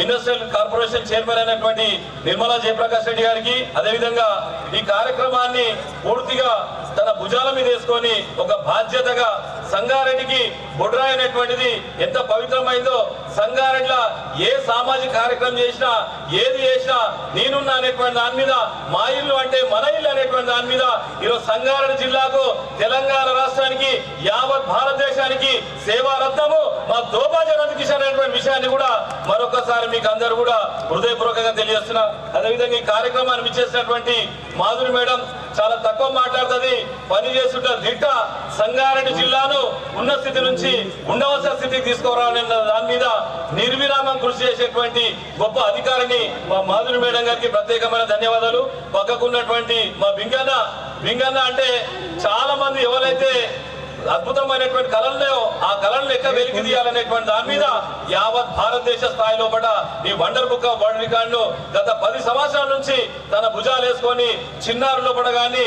ఇండస్ట్రియల్ కార్పొరేషన్ చైర్మన్ అయినటువంటి నిర్మలా జయప్రకాష్ రెడ్డి గారికి, అదేవిధంగా ఈ కార్యక్రమాన్ని పూర్తిగా తన భుజాల మీద వేసుకొని ఒక బాధ్యతగా సంగారెడ్డికి బొడ్రాయి అనేటువంటిది ఎంత పవిత్రమైందో, సంగారెడ్డిలో ఏ సామాజిక కార్యక్రమం చేసినా ఏది చేసినా నేనున్నా అనేటువంటి దాని మీద, మా ఇల్లు అంటే మన ఇల్లు అనేటువంటి దాని మీద ఈరోజు సంగారెడ్డి జిల్లాకు, తెలంగాణ రాష్ట్రానికి, యావత్ భారతదేశానికి సేవా రత్నము మా తోపాజీ అనంతకిషన్ అనేటువంటి విషయాన్ని కూడా మరొకసారి మీకు అందరూ కూడా హృదయపూర్వకంగా తెలియజేస్తున్నా. అదేవిధంగా ఈ కార్యక్రమాన్ని ఇచ్చేసినటువంటి మాధురి మేడం చాలా తక్కువ మాట్లాడుతుంది, పని చేస్తుంటే దిట్ట. సంగారెడ్డి జిల్లాను ఉన్న స్థితి నుంచి ఉండవలసిన స్థితికి తీసుకురావాలనే దాని మీద నిర్విరామం కృషి చేసేటువంటి గొప్ప అధికారిని మా మాధురి మేడం గారికి ప్రత్యేకమైన ధన్యవాదాలు. పక్కకున్నటువంటి మా బింగన్న అంటే చాలా మంది ఎవరైతే అద్భుతమైనటువంటి కళల్లో ఆ కళలను లెక్క వెలికి తీయాలనేటువంటి దాని మీద యావత్ భారతదేశ స్థాయిలో పడ్డ ఈ వండర్ బుక్ ఆఫ్ వరల్డ్ రికార్డును గత 10 సంవత్సరాల నుంచి తన భుజాలు వేసుకొని చిన్నారులో పడగాని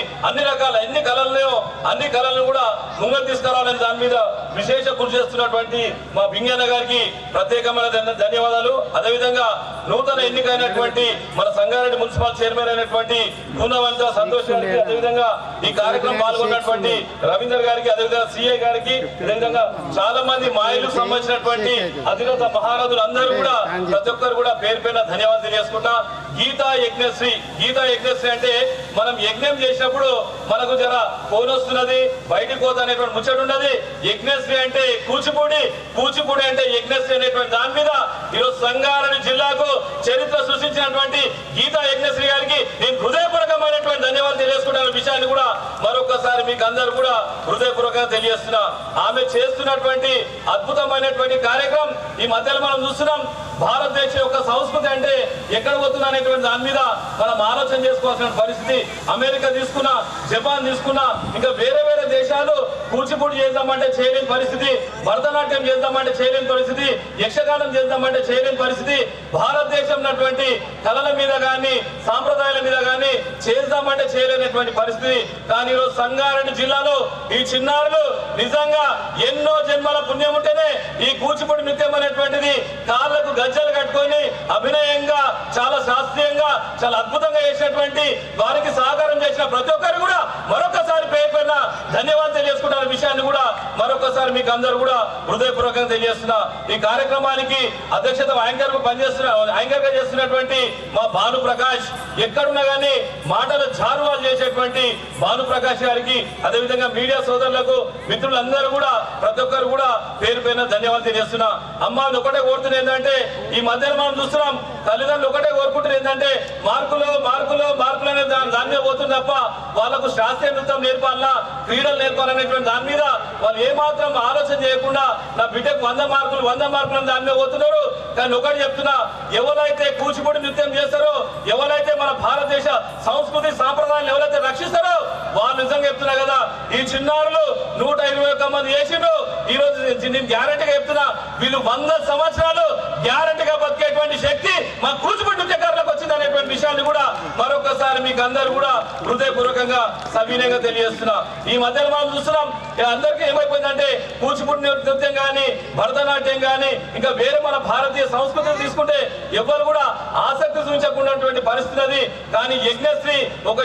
ఎన్ని కళలను కూడా ముంగలు తీసుకురావాలని దాని మీద విశేష కృషి చేస్తున్నటువంటి మా బింగన్న గారికి ప్రత్యేకమైన ధన్యవాదాలు. అదేవిధంగా నూతన ఎన్నికైనటువంటి మన సంగారెడ్డి మున్సిపల్ చైర్మన్ అయినటువంటి కూనవంత సంతోష్ గారికి, అదేవిధంగా ఈ కార్యక్రమం పాల్గొన్నటువంటి రవీందర్ గారికి, అదేవిధంగా CA గారికి, అదేవిధంగా చాలా మంది మా ఇల్లు సంబంధించినటువంటి అధినేత మహారాజులు అందరూ కూడా ప్రతి ఒక్కరు కూడా పేరు పేరున ధన్యవాదాలు తెలియజేసుకుంటా. గీతా యజ్ఞశ్రీ అంటే మనం యజ్ఞం చేసినప్పుడు మనకు జర ఫోన్ వస్తున్నది, బయటికి పోతా అనేటువంటి ముచ్చట ఉన్నది. యజ్ఞశ్రీ అంటే కూచిపూడి అంటే యజ్ఞశ్రీ అనేటువంటి దాని మీద ఈరోజు సంగారెడ్డి జిల్లాకు చరిత్ర సృష్టించినటువంటి గీతా యజ్ఞశ్రీ గారికి నేను హృదయపూర్వకమైనటువంటి ధన్యవాదాలు తెలియజేసుకుంటున్న విషయాన్ని కూడా మరొకసారి మీకు అందరూ కూడా హృదయపూర్వకంగా తెలియజేస్తున్నా. ఆమె చేస్తున్నటువంటి అద్భుతమైనటువంటి కార్యక్రమం ఈ మధ్యలో మనం చూస్తున్నాం. భారతదేశం యొక్క సంస్కృతి అంటే ఎక్కడ పోతున్నా అనేటువంటి దాని మీద మనం ఆలోచన చేసుకోవాల్సిన పరిస్థితి. అమెరికా తీసుకున్నా, జపాన్ తీసుకున్నా, ఇంకా వేరే దేశాలు కూచిపూడి చేద్దామంటే చేయలేని పరిస్థితి, భరతనాట్యం చేద్దామంటే చేయలేని పరిస్థితి, యక్షగానం చేద్దామంటే చేయలేని పరిస్థితి, భారతదేశం ఉన్నటువంటి కళల మీద కానీ సాంప్రదాయాల మీద కానీ చేద్దామంటే చేయలేనటువంటి పరిస్థితి. కానీ ఈరోజు సంగారెడ్డి జిల్లాలో ఈ చిన్నారులు నిజంగా ఎన్నో జన్మల పుణ్యం ఉంటేనే ఈ కూచిపూడి నృత్యం అనేటువంటిది కాళ్ళకు గజ్జలు కట్టుకొని అభినయంగా చాలా శాస్త్రీయంగా చాలా అద్భుతంగా చేసినటువంటి వారికి సహకారం చేసిన ప్రతి ఒక్కరు కూడా మరొకసారి పేరు పైన ధన్యవాదాలు తెలియజేసుకుంటున్న విషయాన్ని కూడా మరొకసారి మీకు అందరూ కూడా హృదయపూర్వకంగా తెలియజేస్తున్నా. ఈ కార్యక్రమానికి అధ్యక్షత యాంకర్ గా చేస్తున్నటువంటి మా భాను ప్రకాష్, ఎక్కడున్నా గానీ మాటలు జారువాలు చేసేటువంటి భాను ప్రకాష్ గారికి, అదేవిధంగా మీడియా సోదరులకు మిత్రులందరూ కూడా ప్రతి ఒక్కరు కూడా పేరు పైన ధన్యవాదాలు తెలియజేస్తున్నా. అమ్మాయిని ఒకటే కోరుతున్నా ఏంటంటే ఈ మధ్యన మనం చూస్తున్నాం తల్లిదండ్రులు ఒకటే కోరుకుంటున్నారు ఏంటంటే మార్కులు మార్కులు మార్కులు అనే దాని మీద పోతుంది తప్ప వాళ్ళకు శాస్త్రీయ నృత్యం నేర్పాలన్నా క్రీడలు నేర్పాలనేటువంటి దాని మీద వాళ్ళు ఏమాత్రం ఆలోచన చేయకుండా నా బిడ్డకు 100 మార్కులు అని దాని మీద పోతున్నారు. కానీ ఒకటి చెప్తున్నా, ఎవరైతే కూచిపూడి నృత్యం చేస్తారో, ఎవరైతే మన భారతదేశ సంస్కృతి సాంప్రదాయాలు ఎవరైతే రక్షిస్తారో వాళ్ళు నిజంగా చెప్తున్నా కదా, ఈ చిన్నారులు 121 మంది చేసిండ్రు. ఈ రోజు నేను గ్యారంటీగా చెప్తున్నా, వీళ్ళు 100 సంవత్సరాలు గ్యారంటీగా బతికేటువంటి శక్తి మా కూచిపూడి నృత్యకారులకు వచ్చింది అనేటువంటి విషయాన్ని కూడా మరొకసారి మీకు అందరూ కూడా హృదయపూర్వకంగా సవినయంగా తెలియజేస్తున్నా. ఈ మధ్యలో మనం చూస్తున్నాం అందరికీ ఏమైపోయిందంటే కూచిపూడి నృత్యం కానీ భరతనాట్యం కానీ ఇంకా వేరే మన భారతీయ సంస్కృతిని తీసుకుంటే ఎవరు కూడా ఆసక్తి చూపించకున్నటువంటి పరిస్థితి అది. కానీ యజ్ఞశ్రీ ఒక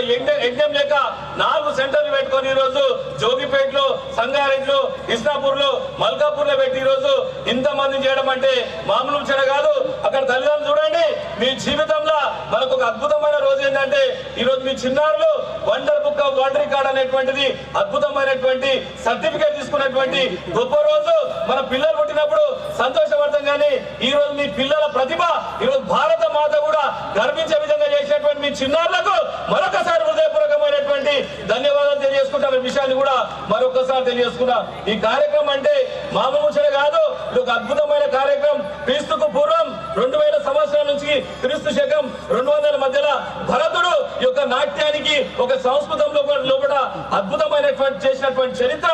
యజ్ఞం లేక 4 సెంటర్లు పెట్టుకొని ఈ రోజు జోగిపేటలో, సంగారెడ్డిలో, కృష్ణాపూర్ లో, మల్కాపూర్ లో పెట్టి ఈ రోజు ఇంతమంది చేయడం అంటే మామూలు విషయం కాదు. అక్కడ తల్లిదండ్రులు చూడండి, మీ జీవితంలో మనకు ఒక అద్భుతమైన రోజు ఏంటంటే ఈ రోజు మీ చిన్నారులు wonder book of world record అనేటువంటిది అద్భుతమైనటువంటి సర్టిఫికేట్ తీసుకున్నటువంటి గొప్ప రోజు. మన పిల్లలు పుట్టినప్పుడు సంతోషపడతాం కానీ ఈ రోజు మీ పిల్లల ప్రతిభ ఈ రోజు భారత మాత కూడా గర్వించే విధంగా చేసినటువంటి మీ చిన్నారులకు మరొకసారి హృదయపూర్వకమైనటువంటి ధన్యవాదాలు తెలియజేసుకుంటారు. విషయాన్ని కూడా మరొకసారి తెలియజేసుకున్నా. ఈ కార్యక్రమం అంటే మామూలు ముచ్చట కాదు, ఇది ఒక అద్భుతమైన కార్యక్రమం. క్రీస్తుకు పూర్వం 2000 సంవత్సరాల నుంచి క్రీస్తు శకం 200 మధ్యలో భరతుడు యొక్క నాట్యానికి ఒక సంస్కృతంలో లోపల అద్భుతమైనటువంటి చేసినటువంటి చరిత్ర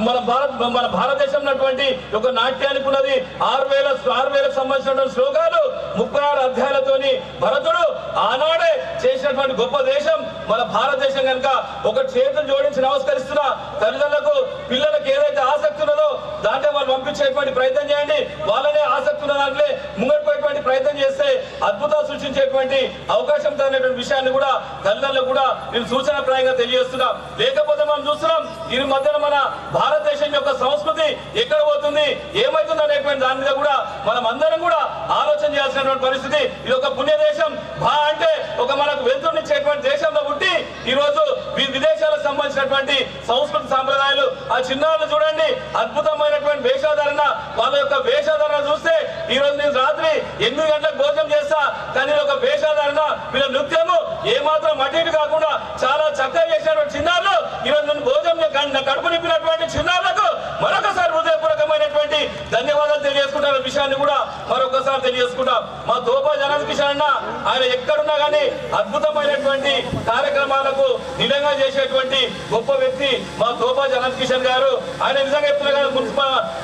మన భారతదేశం ఉన్నటువంటి ఒక నాట్యానికి ఉన్నది. 6000 సంబంధించిన శ్లోకాలు 36 అధ్యాయాలతోని భరతుడు ఆనాడే చేసినటువంటి గొప్ప దేశం మన భారతదేశం. కనుక ఒక చేతులు జోడించి నమస్కరిస్తున్నా. తల్లిదండ్రులకు పిల్లలకు ఏదైతే ఆసక్తి ఉన్నదో దాంట్లో వాళ్ళు పంపించేటువంటి ప్రయత్నం చేయండి. వాళ్ళనే ఆసక్తి ఉన్న దాంట్లో ముంగడిపోయేటువంటి ప్రయత్నం చేస్తే అద్భుతాలు సృష్టించేటువంటి అవకాశం అనేటువంటి విషయాన్ని కూడా తల్లిదండ్రులకు కూడా నేను సూచనప్రాయంగా తెలియజేస్తున్నా. లేకపోతే మనం చూస్తున్నాం ఈ మధ్యన మన భారతదేశం యొక్క సంస్కృతి ఎక్కడ పోతుంది, ఏమైతుంది అనేటువంటి దాని మీద కూడా మనం అందరం కూడా ఆలోచన చేయాల్సినటువంటి పరిస్థితి. ఇది ఒక పుణ్య దేశం. అంటే ఒక మనకు వెళ్తున్నిచ్చేటువంటి దేశంలో పుట్టి ఈ రోజు విదేశాలకు సంబంధించినటువంటి సంస్కృతి సాంప్రదాయాలు ఆ చిన్నారులు చూడండి, అద్భుతమైనటువంటి వేషధారణ. వాళ్ళ యొక్క వేషధారణ చూస్తే ఈ రోజు నేను రాత్రి 8 గంటలకు భోజనం చేస్తా, కానీ ఒక వేషధారణ వీళ్ళ నృత్యము ఏమాత్రం అటు కాకుండా చాలా చక్కగా చేసినటువంటి చిన్నారులు ఈ రోజు నేను భోజనం కడుపు నింపినటువంటి చిన్నారులకు మరొకసారి హృదయపూర్వకమైనటువంటి ధన్యవాదాలు తెలియజేసుకుంటారు. విషయాన్ని కూడా మరొకసారి తెలియజేసుకుంటాం. మా తోపా జనార్దన్ కిషన్ అన్న ఆయన ఎక్కడున్నా కానీ అద్భుతమైనటువంటి కార్యక్రమాలకు నిజంగా చేసేటువంటి గొప్ప వ్యక్తి మా తోపా జనార్దన్ కిషన్ గారు. ఆయన నిజంగా చెప్తున్నా కదా,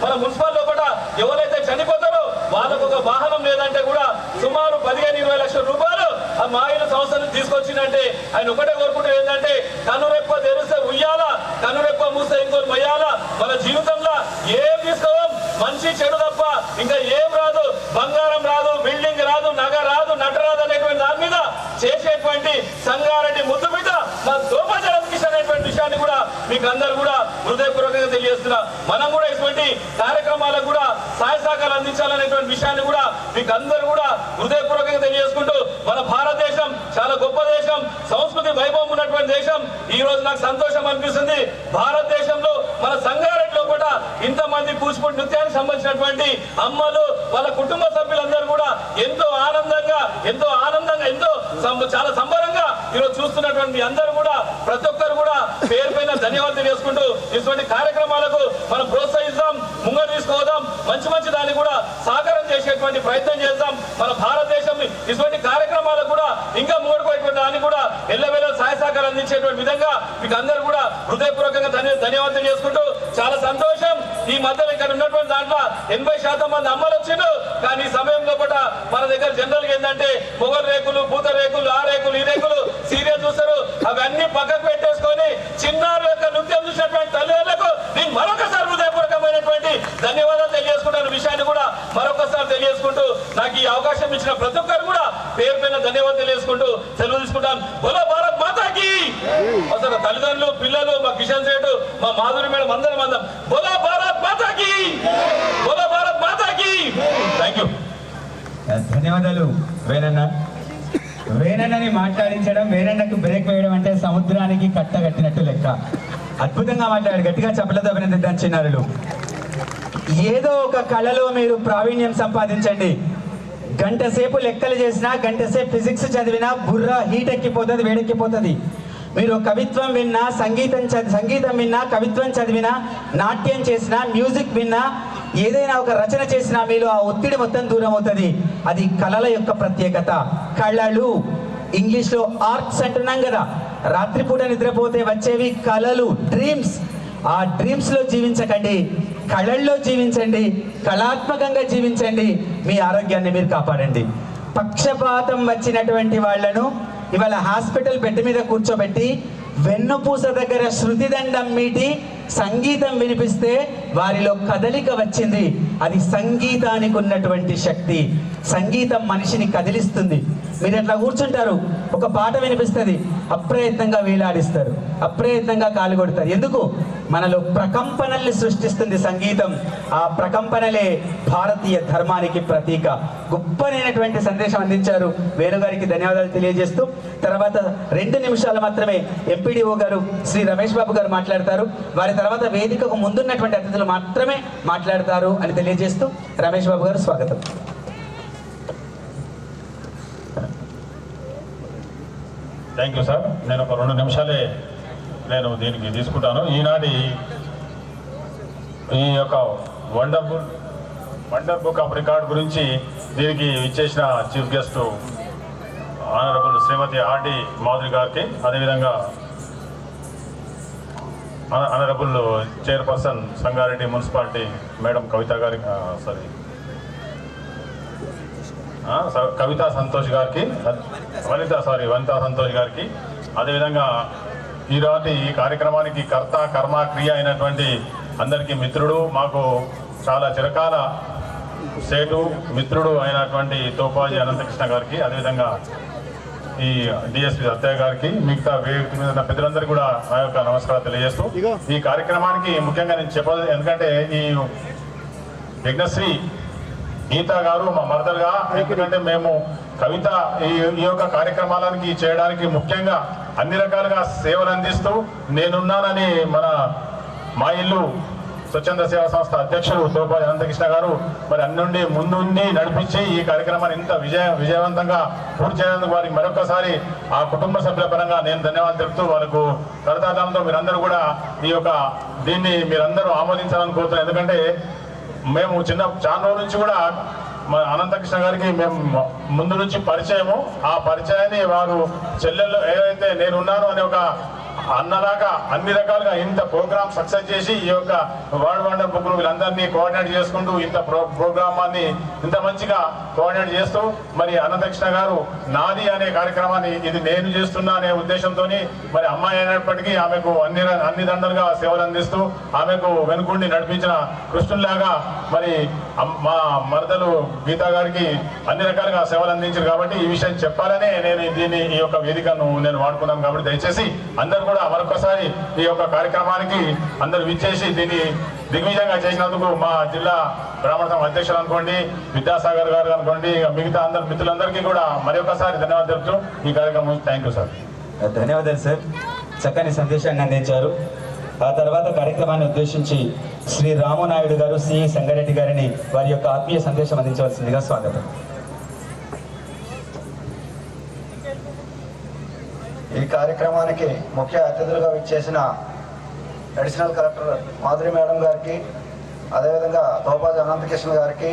మన మున్సిపల్ లోపల ఎవరైతే చనిపోతారో వాళ్ళకు ఒక వాహనం లేదంటే కూడా సుమారు 15-20 లక్షల రూపాయలు ఆ మాయిల సంస్థను తీసుకొచ్చిందంటే ఆయన ఒకటే కోరుకుంటే ఏంటంటే కనురెప్ప తెరిస్తే ఉయ్యాల, కనురెప్ప మూస్తే ఇంకోటి మయ్యాల. మన జీవితంలో ఏం తీసుకోవం, మంచి చెడు తప్ప ఇంకా ఏం రాదు. బంగారం రాదు, బిల్డింగ్ రాదు, నగ రాదు, నట రాదు అనేటువంటి దాని మీద చేసేటువంటి సంగారెడ్డి ముద్దు బిడ్డ మా తోపా జనార్దన్ కిషన్ అనేటువంటి విషయాన్ని కూడా మీకు అందరూ కూడా హృదయపూర్వకంగా తెలియజేస్తున్నా. మనం కూడా ఇటువంటి కార్యక్రమాలకు కూడా సహాయ సహకారాలు అందించాలనేటువంటి విషయాన్ని కూడా మీకు అందరూ కూడా హృదయపూర్వకంగా తెలియజేసుకుంటూ మన భారతదేశం చాలా గొప్ప దేశం, సంస్కృతి వైభవం ఉన్నటువంటి దేశం. ఈ రోజు నాకు సంతోషం అనిపిస్తుంది. భారతదేశంలో మన సంగారెడ్డిలో కూడా ఇంతమంది కూచిపూడి నృత్యానికి సంబంధించినటువంటి అమ్మలు వాళ్ళ కుటుంబ సభ్యులందరూ కూడా ఎంతో ఆనందంగా ఎంతో చాలా సంబరంగా ఈరోజు చూస్తున్నటువంటి మీ అందరూ కూడా ప్రతి ఒక్కరు కూడా పేరు పైన ధన్యవాదాలు తెలియజేసుకుంటూ ఇటువంటి కార్యక్రమాలకు మనం ప్రోత్సహిస్తాం, ముంగడు తీసుకోదాం, మంచి దాన్ని కూడా సాకారం చేసేటువంటి ప్రయత్నం చేద్దాం. మన భారతదేశం ఇటువంటి కార్యక్రమాలకు కూడా ఇంకా ముంగడుకోటువంటి దాన్ని కూడా ఎల్లవేళ సహాయ సహకారం అందించేటువంటి విధంగా మీకు అందరూ కూడా హృదయపూర్వకంగా ధన్యవాదాలు తెలియజేసుకుంటూ చాలా సంతోషం. ఈ మధ్యలో ఇక్కడ ఉన్నటువంటి దాంట్లో 80% మంది అమ్మలు వచ్చిండ్రు. కానీ ఈ సమయంలో కూడా మన దగ్గర జనరల్ గా ఏంటంటే మొగల్ రేకులు, పూత రేకులు, ఆ రేకులు, ఈ రేకులు సీరియల్ చూస్తారు. అవన్నీ పక్కకు పెట్టేసుకొని చిన్నారుల యొక్క నృత్యం చూసినటువంటి తల్లిదండ్రులకు నేను మరొకసారి హృదయపూర్వకమైనటువంటి ధన్యవాదాలు తెలియజేసుకుంటాను. విషయాన్ని కూడా మరొకసారి తెలియజేసుకుంటూ నాకు ఈ అవకాశం ఇచ్చిన ప్రతి ఒక్కరు కూడా పేరు పైన ధన్యవాదాలు తెలియజేసుకుంటూ సెలవు తీసుకుంటాను. బోలో భారత్ మాతాకి. అసలు తల్లిదండ్రులు, పిల్లలు, మా కిషన్ సేటు, మా మాధురి మేడం అందరం బోలో భారత్ మాతాకి, బోలో భారత్ మాతాకి. Thank you. ధన్యవాదాలు వేణన్న. వేణన్నని మాట్లాడించడం, వేణన్నకు బ్రేక్ వేయడం అంటే సముద్రానికి కట్టగట్టినట్టు లెక్క. అద్భుతంగా మాట్లాడారు. గట్టిగా చప్పలతో అభినందిద్దాం చిన్నారులు. ఏదో ఒక కళలో మీరు ప్రావీణ్యం సంపాదించండి. గంట సేపు లెక్కలు చేసినా, గంట సేపు ఫిజిక్స్ చదివినా బుర్ర హీట్ ఎక్కిపోతుంది, వేడెక్కిపోతుంది. మీరు కవిత్వం విన్నా, సంగీతం విన్నా, కవిత్వం చదివినా, నాట్యం చేసినా, మ్యూజిక్ విన్నా, ఏదైనా ఒక రచన చేసినా మీలో ఆ ఒత్తిడి మొత్తం దూరం అవుతుంది. అది కళల యొక్క ప్రత్యేకత. కళలు ఇంగ్లీష్లో ఆర్ట్స్ అంటున్నాం కదా. రాత్రిపూట నిద్రపోతే వచ్చేవి కళలు, డ్రీమ్స్. ఆ డ్రీమ్స్ లో జీవించకండి, కళల్లో జీవించండి, కళాత్మకంగా జీవించండి. మీ ఆరోగ్యాన్ని మీరు కాపాడండి. పక్షపాతం వచ్చినటువంటి వాళ్లను ఇవాళ హాస్పిటల్ బెడ్ మీద కూర్చోబెట్టి వెన్నుపూస దగ్గర శృతిదండం మీటి సంగీతం వినిపిస్తే వారిలో కదలిక వచ్చింది. అది సంగీతానికి ఉన్నటువంటి శక్తి. సంగీతం మనిషిని కదిలిస్తుంది. మీరు ఎట్లా కూర్చుంటారు, ఒక పాట వినిపిస్తుంది, అప్రయత్నంగా వేలాడిస్తారు, అప్రయత్నంగా కాలు కొడతారు. ఎందుకు? మనలో ప్రకంపనల్ని సృష్టిస్తుంది సంగీతం. ఆ ప్రకంపనలే భారతీయ ధర్మానికి ప్రతీక. గొప్పనైనటువంటి సందేశం అందించారు. వేణుగారికి ధన్యవాదాలు తెలియజేస్తూ తర్వాత 2 నిమిషాలు మాత్రమే ఎంపీడీఓ గారు శ్రీ రమేష్ బాబు గారు మాట్లాడతారు. వారి తర్వాత వేదికకు ముందున్నటువంటి అతిథులు మాత్రమే మాట్లాడతారు అని తెలియజేస్తూ రమేష్ బాబు గారు స్వాగతం. Thank you sir. నేను ఒక 2 నిమిషాలే నేను దీనికి తీసుకుంటాను. ఈనాటి ఈ యొక్క వండర్ బుక్ ఆఫ్ రికార్డ్ గురించి దీనికి ఇచ్చేసిన chief guest honourable Shrimati RD Madhuri గారికి, అదేవిధంగా honourable chairperson Sangareddy municipality madam Kavitha గారి కవితా సంతోష్ గారికి, వనితా సంతోష్ గారికి, అదేవిధంగా ఈనాటి ఈ కార్యక్రమానికి కర్త కర్మ క్రియ అయినటువంటి అందరికీ మిత్రుడు, మాకు చాలా చిరకాల సేటు మిత్రుడు అయినటువంటి తోపాజీ అనంతకృష్ణ గారికి, అదేవిధంగా ఈ డిఎస్పీ సత్యయ్య గారికి, మిగతా వేదిక మీద ఉన్న పెద్దలందరికీ కూడా నా యొక్క నమస్కారాలు తెలియజేస్తూ ఈ కార్యక్రమానికి ముఖ్యంగా నేను చెప్పాలి. ఎందుకంటే ఈ యజ్ఞశ్రీ గీతా గారు మా మరదలుగా, ఎందుకంటే మేము కవిత ఈ యొక్క కార్యక్రమాలకి చేయడానికి ముఖ్యంగా అన్ని రకాలుగా సేవలు అందిస్తూ నేనున్నానని మా ఇల్లు స్వచ్ఛంద సేవా సంస్థ అధ్యక్షుడు తోపాజీ అనంతకృష్ణ గారు మరి అన్నుండి ముందుండి నడిపించి ఈ కార్యక్రమాన్ని ఇంత విజయవంతంగా పూర్తి చేయడానికి వారికి మరొకసారి ఆ కుటుంబ సభ్యుల పరంగా నేను ధన్యవాదాలు తెలుపుతూ వారికి కరతాళంతో మీరందరూ కూడా ఈ యొక్క దీన్ని మీరందరూ ఆమోదించాలని కోరుతున్నాను. ఎందుకంటే మేము చాలా రోజుల నుంచి కూడా మా అనంతకృష్ణ గారికి మేము ముందు నుంచి పరిచయము. ఆ పరిచయాన్ని వారు చెల్లెళ్ళు ఏదైతే నేనున్నాను అనే ఒక అన్నలాగా అన్ని రకాలుగా ఇంత ప్రోగ్రామ్ సక్సెస్ చేసి ఈ యొక్క వరల్డ్ వండర్ బుక్ వీళ్ళందరినీ కోఆర్డినేట్ చేసుకుంటూ ఇంత ప్రోగ్రామాన్ని ఇంత మంచిగా కోఆర్డినేట్ చేస్తూ మరి అనంతకృష్ణ గారు నాది అనే కార్యక్రమాన్ని ఇది నేను చేస్తున్నా అనే ఉద్దేశంతో మరి అమ్మాయి అయినప్పటికీ ఆమెకు అన్ని దండలుగా సేవలు అందిస్తూ ఆమెకు వెనుకుండి నడిపించిన కృష్ణులాగా మరి మా మరదలు గీతా గారికి అన్ని రకాలుగా సేవలు అందించారు. కాబట్టి ఈ విషయం చెప్పాలనే నేను ఈ యొక్క వేదికను నేను వాడుకున్నాను. కాబట్టి దయచేసి అందరూ కూడా మరొకసారి ఈ యొక్క కార్యక్రమానికి అందరూ విచ్చేసి దీన్ని దిగ్విజయంగా చేసినందుకు మా జిల్లా బ్రాహ్మణ సంఘం అధ్యక్షులు అనుకోండి, విద్యాసాగర్ గారు అనుకోండి, మిగతా అందరు మిత్రులందరికీ కూడా మరొకసారి ధన్యవాదాలు తెలుపుతూ ఈ కార్యక్రమం థ్యాంక్ యూ సార్. ధన్యవాదాలు సార్, చక్కని సందేశాన్ని అందించారు. ఆ తర్వాత కార్యక్రమాన్ని ఉద్దేశించి శ్రీ రామనాయుడు గారు సి సంగారెడ్డి గారిని వారి యొక్క ఆత్మీయ సందేశం అందించవలసిందిగా స్వాగతం. ఈ కార్యక్రమానికి ముఖ్య అతిథులుగా విచ్చేసిన అడిషనల్ కలెక్టర్ మాధురి మేడం గారికి, అదేవిధంగా తోపాజీ అనంతకృష్ణ గారికి,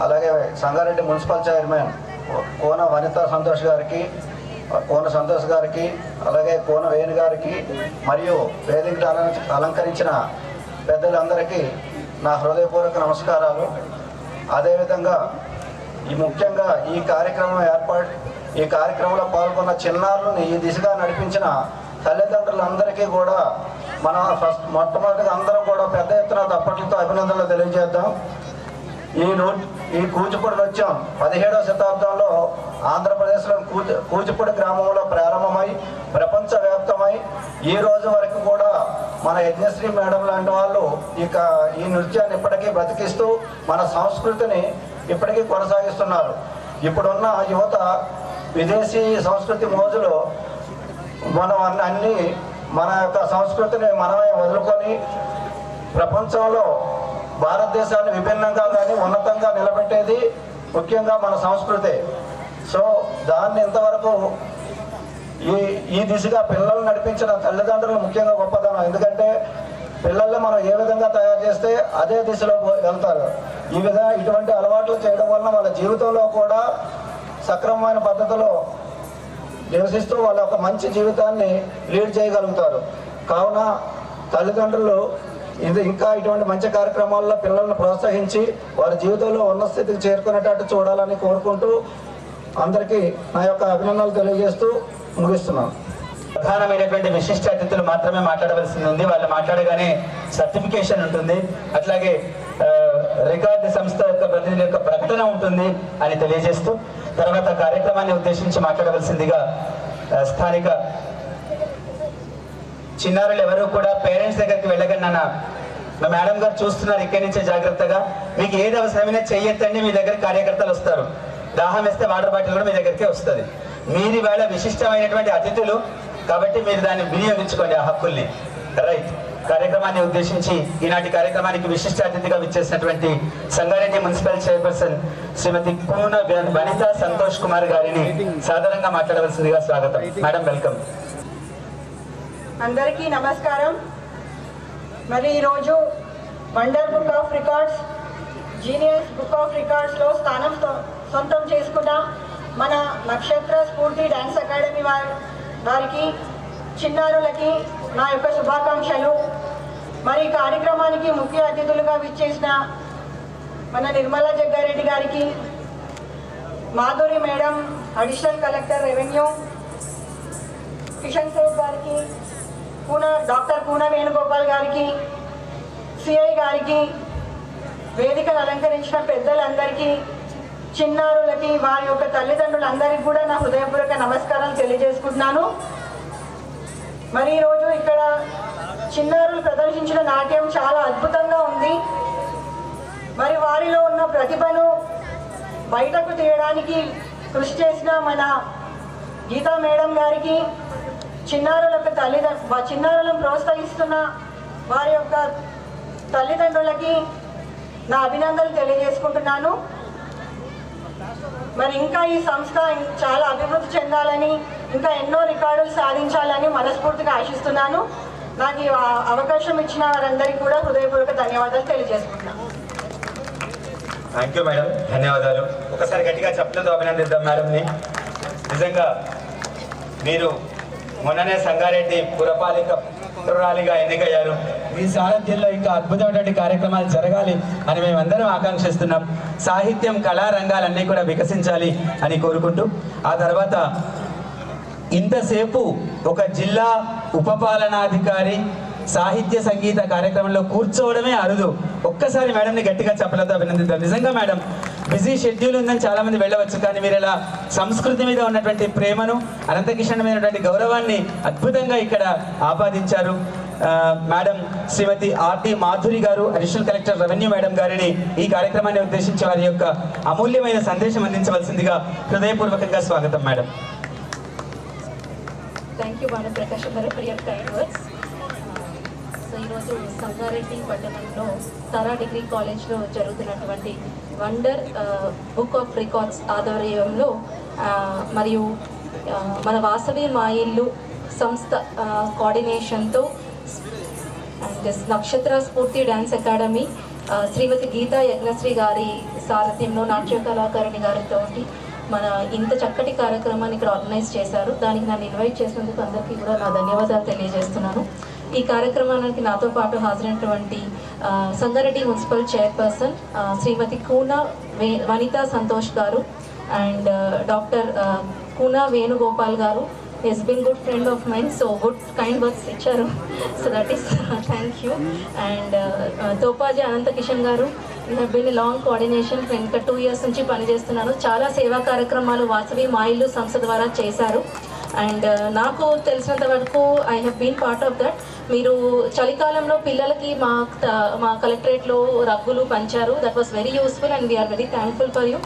అలాగే సంగారెడ్డి మున్సిపల్ చైర్మన్ కోన వనితా సంతోష్ గారికి, కోన సంతోష్ గారికి, అలాగే కోన వేణు గారికి, మరియు వేదిక అలంకరించిన పెద్దలందరికీ నా హృదయపూర్వక నమస్కారాలు. అదేవిధంగా ముఖ్యంగా ఈ కార్యక్రమంలో పాల్గొన్న చిన్నారులను ఈ దిశగా నడిపించిన తల్లిదండ్రులందరికీ కూడా మొట్టమొదటిగా అందరం కూడా పెద్ద ఎత్తున తప్పట్లతో అభినందనలు తెలియజేద్దాం. ఈ కూచిపూడి నృత్యం 17వ శతాబ్దంలో ఆంధ్రప్రదేశ్లో కూచిపూడి గ్రామంలో ప్రారంభమై ప్రపంచవ్యాప్తమై ఈ రోజు వరకు కూడా మన యజ్ఞశ్రీ మేడం లాంటి వాళ్ళు ఈ నృత్యాన్ని ఇప్పటికీ బ్రతికిస్తూ మన సంస్కృతిని ఇప్పటికీ కొనసాగిస్తున్నారు. ఇప్పుడున్న యువత విదేశీ సంస్కృతి మోజులో మనం అన్ని మన యొక్క సంస్కృతిని మనమే వదులుకొని ప్రపంచంలో భారతదేశాన్ని విభిన్నంగా కానీ ఉన్నతంగా నిలబెట్టేది ముఖ్యంగా మన సంస్కృతే. సో దాన్ని ఇంతవరకు ఈ దిశగా పిల్లలు నడిపించిన తల్లిదండ్రులు ముఖ్యంగా గొప్పదనం. ఎందుకంటే పిల్లల్ని మనం ఏ విధంగా తయారు చేస్తే అదే దిశలో వెళ్తారు. ఇటువంటి అలవాట్లు చేయడం వలన వాళ్ళ జీవితంలో కూడా సక్రమమైన పద్ధతిలో నివసిస్తూ వాళ్ళ ఒక మంచి జీవితాన్ని లీడ్ చేయగలుగుతారు. కావున తల్లిదండ్రులు ఇంకా ఇటువంటి మంచి కార్యక్రమాల్లో పిల్లల్ని ప్రోత్సహించి వారి జీవితంలో ఉన్న స్థితికి చేరుకునేటట్టు చూడాలని కోరుకుంటూ అందరికీ నా యొక్క అభినందనలు తెలియజేస్తూ ముగిస్తున్నాను. ప్రధానమైనటువంటి విశిష్ట అతిథులు మాత్రమే మాట్లాడవలసింది ఉంది. వాళ్ళు మాట్లాడగానే సర్టిఫికేషన్ ఉంటుంది, అట్లాగే రికార్డు సంస్థ యొక్క ప్రతినిధి యొక్క ప్రకటన ఉంటుంది అని తెలియజేస్తూ తర్వాత కార్యక్రమాన్ని ఉద్దేశించి మాట్లాడవలసిందిగా స్థానిక చిన్నారులు ఎవరు కూడా పేరెంట్స్ దగ్గరికి వెళ్ళకండి అన్న మా మేడం గారు చూస్తున్నారు ఇక్కడి నుంచే జాగ్రత్తగా. మీకు ఏది అవసరమైనా చెయ్యొద్దండి, మీ దగ్గర కార్యకర్తలు వస్తారు. దాహం వేస్తే వాటర్ బాటిల్ కూడా మీ దగ్గరికే వస్తుంది. మీది వాళ్ళ విశిష్టమైనటువంటి అతిథులు కాబట్టి మీరు దాన్ని వినియోగించుకోండి ఆ హక్కుల్ని. రైట్. కార్యక్రమాన్ని ఉద్దేశించి ఈనాటి కార్యక్రమానికి విశిష్ట అతిథిగా విచ్చేసినటువంటి సంగారెడ్డి మున్సిపల్ చైర్పర్సన్ శ్రీమతి కూన వనిత సంతోష్ కుమార్ గారిని సాధారణంగా మాట్లాడవలసిందిగా స్వాగతం. Madam welcome. అందరికీ నమస్కారం. మరి ఈరోజు wonder book of records, genius book of రికార్డ్స్లో స్థానం సొంతం చేసుకున్న మన నక్షత్ర స్ఫూర్తి డ్యాన్స్ అకాడమీ వారికి చిన్నారులకి నా యొక్క శుభాకాంక్షలు. మరి కార్యక్రమానికి ముఖ్య అతిథులుగా విచ్చేసిన మన నిర్మలా జగ్గారెడ్డి గారికి, Madhuri madam additional collector revenue, Kishan save గారికి, డాక్టర్ కూన వేణుగోపాల్ గారికి, సిఐ గారికి, వేదికను అలంకరించిన పెద్దలందరికీ, చిన్నారులకి, వారి యొక్క తల్లిదండ్రులందరికీ కూడా నా హృదయపూర్వక నమస్కారాలు తెలియజేసుకుంటున్నాను. మరి ఈరోజు ఇక్కడ చిన్నారులు ప్రదర్శించిన నాట్యం చాలా అద్భుతంగా ఉంది. మరి వారిలో ఉన్న ప్రతిభను బయటకు తీయడానికి కృషి చేసిన మన గీతా మేడం గారికి, చిన్నారులను ప్రోత్సహిస్తున్న వారి యొక్క తల్లిదండ్రులకి నా అభినందనలు తెలియజేసుకుంటున్నాను. మరి ఇంకా ఈ సంస్థ చాలా అభివృద్ధి చెందాలని, ఇంకా ఎన్నో రికార్డులు సాధించాలని మనస్ఫూర్తిగా ఆశిస్తున్నాను. నాకు ఈ అవకాశం ఇచ్చిన వారందరికీ కూడా హృదయపూర్వక ధన్యవాదాలు తెలియజేసుకుంటున్నాను. థ్యాంక్ యూ మేడం, ధన్యవాదాలు. ఒకసారి గట్టిగా చెప్పడంతో అభినందిద్దాం మేడంని. నిజంగా మీరు మొన్ననే సంగారెడ్డి పురపాలిక పురాలిగా ఎన్నికయ్యారు. మీ సారథ్యంలో ఇంకా అద్భుతమైనటువంటి కార్యక్రమాలు జరగాలి అని మేమందరం ఆకాంక్షిస్తున్నాం. సాహిత్యం, కళారంగాలన్నీ కూడా వికసించాలి అని కోరుకుంటూ, ఆ తర్వాత ఇంతసేపు ఒక జిల్లా ఉపపాలనాధికారి సాహిత్య సంగీత కార్యక్రమంలో కూర్చోవడమే అరుదు. ఒక్కసారి మేడంని గట్టిగా చెప్పడంతో అభినందిద్దాం. నిజంగా మేడం బిజీ షెడ్యూల్ ఉందని చాలా మంది వెళ్ళవచ్చు, కానీ మీరు ఇలా సంస్కృతి మీద ఉన్నటువంటి ప్రేమను, అనంతకిషన్ మీదటువంటి గౌరవాన్ని అద్భుతంగా ఇక్కడ ఆపాదించారు. మేడం శ్రీమతి ఆర్టి Madhuri garu, additional collector revenue madam గారిని ఈ కార్యక్రమాన్ని ఉద్దేశించి వారి యొక్క అమూల్యమైన సందేశం అందించవలసిందిగా హృదయపూర్వకంగా స్వాగతం మేడం. థ్యాంక్ యూ మేడం ప్రకాశం గారు for your kind words. So ఈరోజు సంగారెడ్డి పట్టణంలో తారా డిగ్రీ కాలేజ్లో జరుగుతున్నటువంటి వండర్ బుక్ ఆఫ్ రికార్డ్స్ ఆధ్వర్యంలో మరియు మన వాసవి మా ఇల్లు సంస్థ కోఆర్డినేషన్తో అండ్ నక్షత్ర స్ఫూర్తి డ్యాన్స్ అకాడమీ శ్రీమతి గీతా యజ్ఞశ్రీ గారి సారథ్యంలో నాట్య కళాకారిణి గారితో మన ఇంత చక్కటి కార్యక్రమాన్ని ఇక్కడ ఆర్గనైజ్ చేశారు. దానికి నన్ను ఇన్వైట్ చేసినందుకు అందరికీ కూడా నా ధన్యవాదాలు తెలియజేస్తున్నాను. ఈ కార్యక్రమానికి నాతో పాటు హాజరైనటువంటి సంగారెడ్డి మున్సిపల్ చైర్పర్సన్ శ్రీమతి కూన వనితా సంతోష్ గారు అండ్ డాక్టర్ కూన వేణుగోపాల్ గారు. He's been good friend of mine, so good kind words ఇచ్చారు, so that is thank you. And Thopaji అనంత కిషన్ గారు, we have been a long coordination ఇంకా 2 years నుంచి పనిచేస్తున్నాను. చాలా సేవా కార్యక్రమాలు వాసవి మా ఇల్లు సంస్థ ద్వారా చేశారు. అండ్ నాకు తెలిసినంత వరకు I have been part of that. మీరు చలికాలంలో పిల్లలకి మా కలెక్టరేట్లో రగ్గులు పంచారు. That was very useful and we are very thankful for you.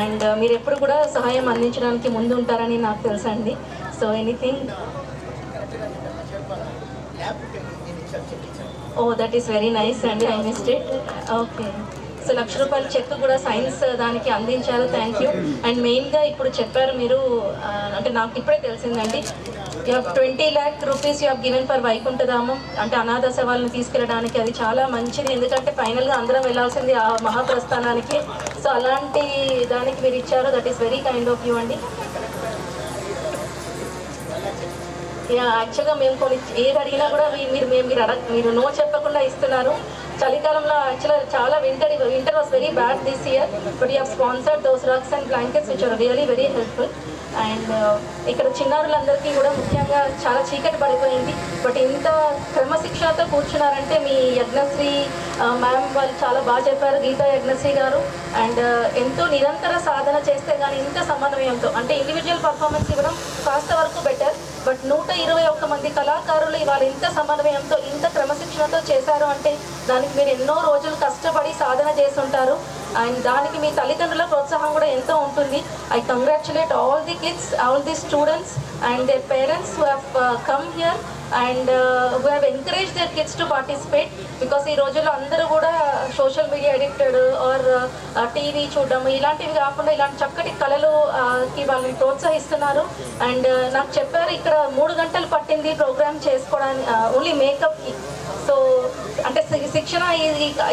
And మీరు ఎప్పుడు కూడా సహాయం అందించడానికి ముందు ఉంటారని నాకు తెలుసండి. So anything, oh that is very nice అండి, I missed it. Okay, so ₹1,00,000 cheque కూడా సైన్స్ దానికి అందించారు, థ్యాంక్ యూ. అండ్ మెయిన్గా ఇప్పుడు చెప్పారు మీరు, అంటే నాకు ఇప్పుడే తెలిసిందండి, you have 20 lakh rupees you have given for Vaikunthadhamam, అంటే అనాథ శవాలను తీసుకెళ్ళడానికి. అది చాలా మంచిది, ఎందుకంటే ఫైనల్గా అందరం వెళ్ళాల్సింది ఆ మహాప్రస్థానానికి. సో అలాంటి దానికి మీరు ఇచ్చారు, that is very kind of you అండి. యాక్చువల్గా మేము కొన్ని ఏది అడిగినా కూడా మీరు నో చెప్పకుండా ఇస్తున్నారు. చలికాలంలో యాక్చువల్గా చాలా winter was very bad this year, but you have sponsored those rugs and blankets which are really very helpful. And ఇక్కడ చిన్నారులందరికీ కూడా ముఖ్యంగా చాలా చీకటి పడిపోయింది, బట్ ఇంత క్రమశిక్షణతో కూర్చున్నారంటే మీ యజ్ఞశ్రీ మ్యామ్ వాళ్ళు చాలా బాగా చెప్పారు, గీతా యజ్ఞశ్రీ గారు. అండ్ ఎంతో నిరంతర సాధన చేస్తే కానీ ఇంత సమన్వయంతో, అంటే ఇండివిజువల్ పర్ఫార్మెన్స్ ఇవ్వడం కాస్త వరకు బెటర్, బట్ 121 మంది కళాకారులు ఇవాళ ఇంత సమన్వయంతో ఇంత క్రమశిక్షణతో చేశారు అంటే దానికి మీరు ఎన్నో రోజులు కష్టపడి సాధన చేసి ఉంటారు. అండ్ దానికి మీ తల్లిదండ్రుల ప్రోత్సాహం కూడా ఎంతో ఉంటుంది. I congratulate all the kids, all the students and their parents who have come here and who have encouraged their kids to participate, because ఈ రోజుల్లో అందరూ కూడా social media addicted or TV చూడడం ఇలాంటివి కాకుండా ఇలాంటి చక్కటి కళలుకి వాళ్ళని ప్రోత్సహిస్తున్నారు. అండ్ నాకు చెప్పారు ఇక్కడ 3 గంటలు పట్టింది ప్రోగ్రామ్ చేసుకోవడానికి, ఓన్లీ మేకప్కి. సో అంటే శిక్షణ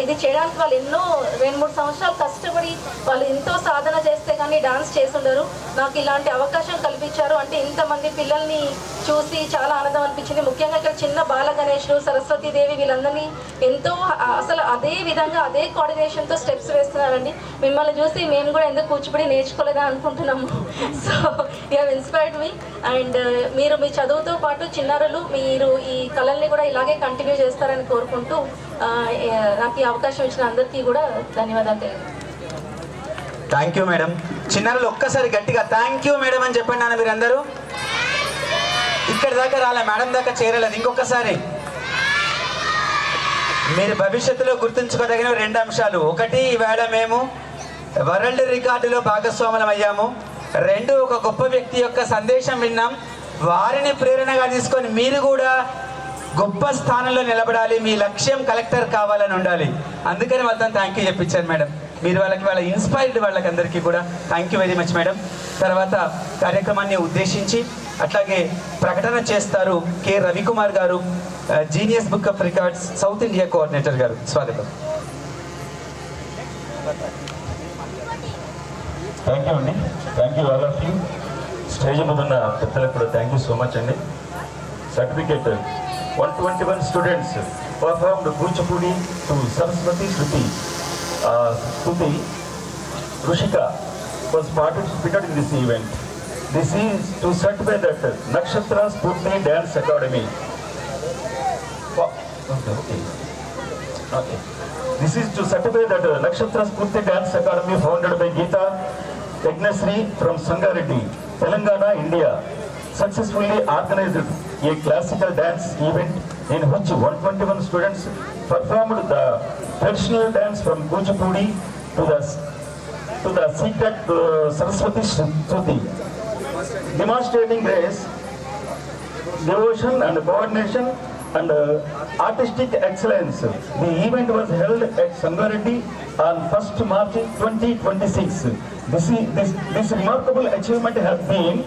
ఇది చేయడానికి వాళ్ళు ఎన్నో 2-3 సంవత్సరాలు కష్టపడి వాళ్ళు ఎంతో సాధన చేస్తే కానీ డాన్స్ చేసి ఉండరు. నాకు ఇలాంటి అవకాశం కల్పించారు అంటే ఇంతమంది పిల్లల్ని చూసి చాలా ఆనందం అనిపించింది. ముఖ్యంగా ఇక్కడ చిన్న బాల గణేష్లు, సరస్వతీదేవి వీళ్ళందరినీ ఎంతో అసలు అదే విధంగా అదే కోఆర్డినేషన్తో స్టెప్స్ వేస్తున్నారండి. మిమ్మల్ని చూసి మేము కూడా ఎందుకు కూచిపూడి నేర్చుకోలేదా అనుకుంటున్నాము. So you have inspired me. And మీరు మీ చదువుతో పాటు చిన్నారులు మీరు ఈ కళల్ని కూడా ఇలాగే కంటిన్యూ చేస్తారని కోరుకుంటూ నాకు ఈ అవకాశం ఇచ్చిన అందరికీ కూడా ధన్యవాదాలు తెలియదు. Thank you madam. చిన్నారులు ఒక్కసారి గట్టిగా థ్యాంక్ యూ మేడం అని చెప్పండి నాన్న. మీరందరూ ఇక్కడ దాకా రాలే, మేడం దాకా చేరలేదు. ఇంకొకసారి మీరు భవిష్యత్తులో గుర్తుంచుకోదగిన 2 అంశాలు. ఒకటి, ఈవేళ మేము వరల్డ్ రికార్డులో భాగస్వాములం అయ్యాము. 2, ఒక గొప్ప వ్యక్తి యొక్క సందేశం విన్నాం. వారిని ప్రేరణగా తీసుకొని మీరు కూడా గొప్ప స్థానంలో నిలబడాలి, మీ లక్ష్యం కలెక్టర్ కావాలని ఉండాలి. అందుకని మొత్తం థ్యాంక్ యూ చెప్పించారు మేడం. మీరు వాళ్ళ ఇన్స్పైర్డ్ వాళ్ళకందరికీ కూడా thank you very much madam. తర్వాత కార్యక్రమాన్ని ఉద్దేశించి అట్లాగే ప్రకటన చేస్తారు K Ravikumar garu, genius book of records south India coordinator గారు. స్వాగతం. థ్యాంక్ యూ అండి. Thank you all of you. Stage మీద ఉన్న పెద్దలకు కూడా థ్యాంక్ యూ సో మచ్ అండి. Certificate 121 students performed Kuchipudi to Saraswati Shruti. Rushika was participated in this event. This is to certify that Nakshatra Spurti Dance Academy. Okay. This is to certify that Nakshatra Spurti Dance Academy founded by Geeta Yagnesri from Sangareddy, Telangana, India, successfully organized a classical dance event in which 121 students performed the traditional dance from Kuchipudi to the secret Saraswati Shruti, demonstrating grace, devotion and coordination and artistic excellence. The event was held at Sangareddy on 1st March 2026. This remarkable achievement has been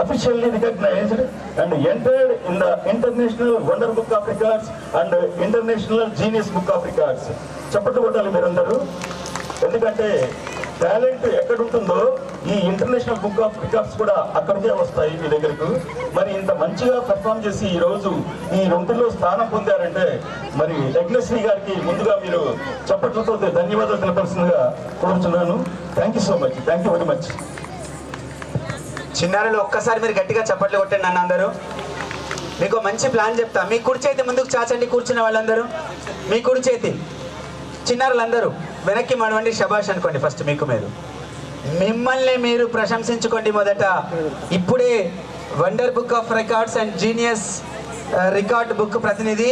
officially recognized and entered in the International Wonder Book of Records and International Genius Book of Records. చెప్పట్లు కొట్టాలి మీరందరూ, ఎందుకంటే talent ఎక్కడ ఉంటుందో ఈ international book of records కూడా అక్కడికే వస్తాయి మీ దగ్గరకు. మరి ఇంత మంచిగా పెర్ఫామ్ చేసి ఈ రోజు ఈ 2లో స్థానం పొందారంటే మరి యజ్ఞశ్రీ గారికి ముందుగా మీరు చప్పట్లతో ధన్యవాదాలు తెలపాల్సిందిగా కోరుతున్నాను. Thank you so much, thank you very much. చిన్నారులు ఒక్కసారి మీరు గట్టిగా చప్పట్లు కొట్టండి అన్న అందరూ. మీకు మంచి ప్లాన్ చెప్తా. మీ కుడి చేతి ముందుకు చాచండి, కూర్చున్న వాళ్ళందరూ మీ కుడి చేతి. చిన్నారులందరూ వెనక్కి మనవండి, శబాష్ అనుకోండి. ఫస్ట్ మీకు మీరు మిమ్మల్ని మీరు ప్రశంసించుకోండి. మొదట ఇప్పుడే wonder book of records and genius record book ప్రతినిధి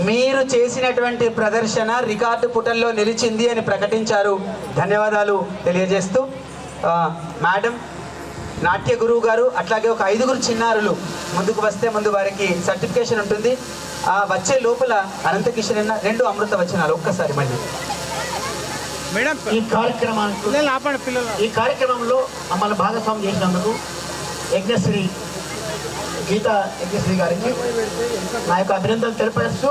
మీరు చేసినటువంటి ప్రదర్శన రికార్డు పుటల్లో నిలిచింది అని ప్రకటించారు. ధన్యవాదాలు తెలియజేస్తూ మేడం, నాట్య గురువు గారు, అట్లాగే ఒక 5గురు చిన్నారులు ముందుకు వస్తే ముందు వారికి సర్టిఫికేషన్ ఉంటుంది. వచ్చే లోపల అనంతకిషన్ అన్న 2 అమృత వచనాలు ఒక్కసారి మళ్ళీ. ఈ కార్యక్రమంలో మమ్మల్ని భాగస్వామ్యం చేసినందుకు యజ్ఞశ్రీ గీతా యజ్ఞశ్రీ గారికి నా యొక్క అభినందనలు తెలిపేస్తూ,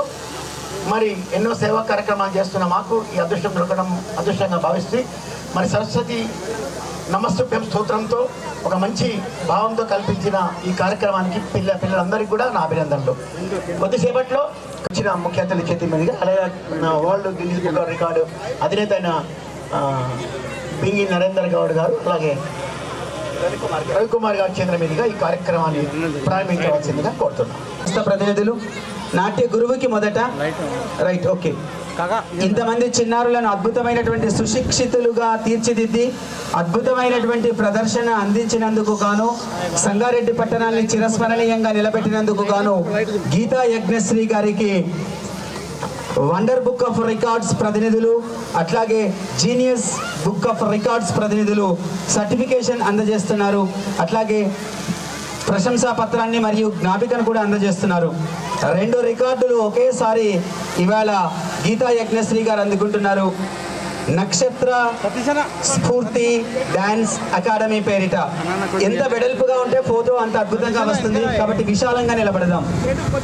మరి ఎన్నో సేవా కార్యక్రమాలు చేస్తున్న మాకు ఈ అదృష్టం దొరకడం అదృష్టంగా భావిస్తూ, మరి సరస్వతి నమస్తుభ్యం స్తోత్రంతో ఒక మంచి భావంతో కల్పించిన ఈ కార్యక్రమానికి పిల్లలందరికీ కూడా నా అభినందనలు. కొద్దిసేపట్లో వచ్చిన ముఖ్య అతిథి చేతి మీదుగా, అలాగే world Guinness book of record అధినేత అయిన బింగి నరేందర్ గౌడ్ గారు, అలాగే రవికుమార్ గారి చేతుల మీదుగా ఈ కార్యక్రమాన్ని ప్రారంభించవలసిందిగా కోరుతున్నాను. ప్రతినిధులు నాట్య గురువుకి మొదట రైట్ ఓకే. ఇంతమంది చిన్నారులను అద్భుతమైనటువంటి సుశిక్షితులుగా తీర్చిదిద్ది అద్భుతమైనటువంటి ప్రదర్శన అందించినందుకు గాను, సంగారెడ్డి పట్టణాన్ని చిరస్మరణీయంగా నిలబెట్టినందుకు గాను గీతా యజ్ఞశ్రీ గారికి వండర్ బుక్ ఆఫ్ రికార్డ్స్ ప్రతినిధులు, అట్లాగే జీనియస్ బుక్ ఆఫ్ రికార్డ్స్ ప్రతినిధులు సర్టిఫికేషన్ అందజేస్తున్నారు. అట్లాగే ప్రశంసా పత్రాన్ని మరియు జ్ఞాపికను కూడా అందజేస్తున్నారు. 2 రికార్డులు ఒకేసారి ఇవాళ గీతా యజ్ఞశ్రీ గారు అందుకుంటున్నారు. నక్షత్ర స్ఫూర్తి డాన్స్ అకాడమీ పేరిట. ఎంత వెడల్పుగా ఉంటే ఫోటో అంత అద్భుతంగా వస్తుంది, కాబట్టి విశాలంగా నిలబడదాం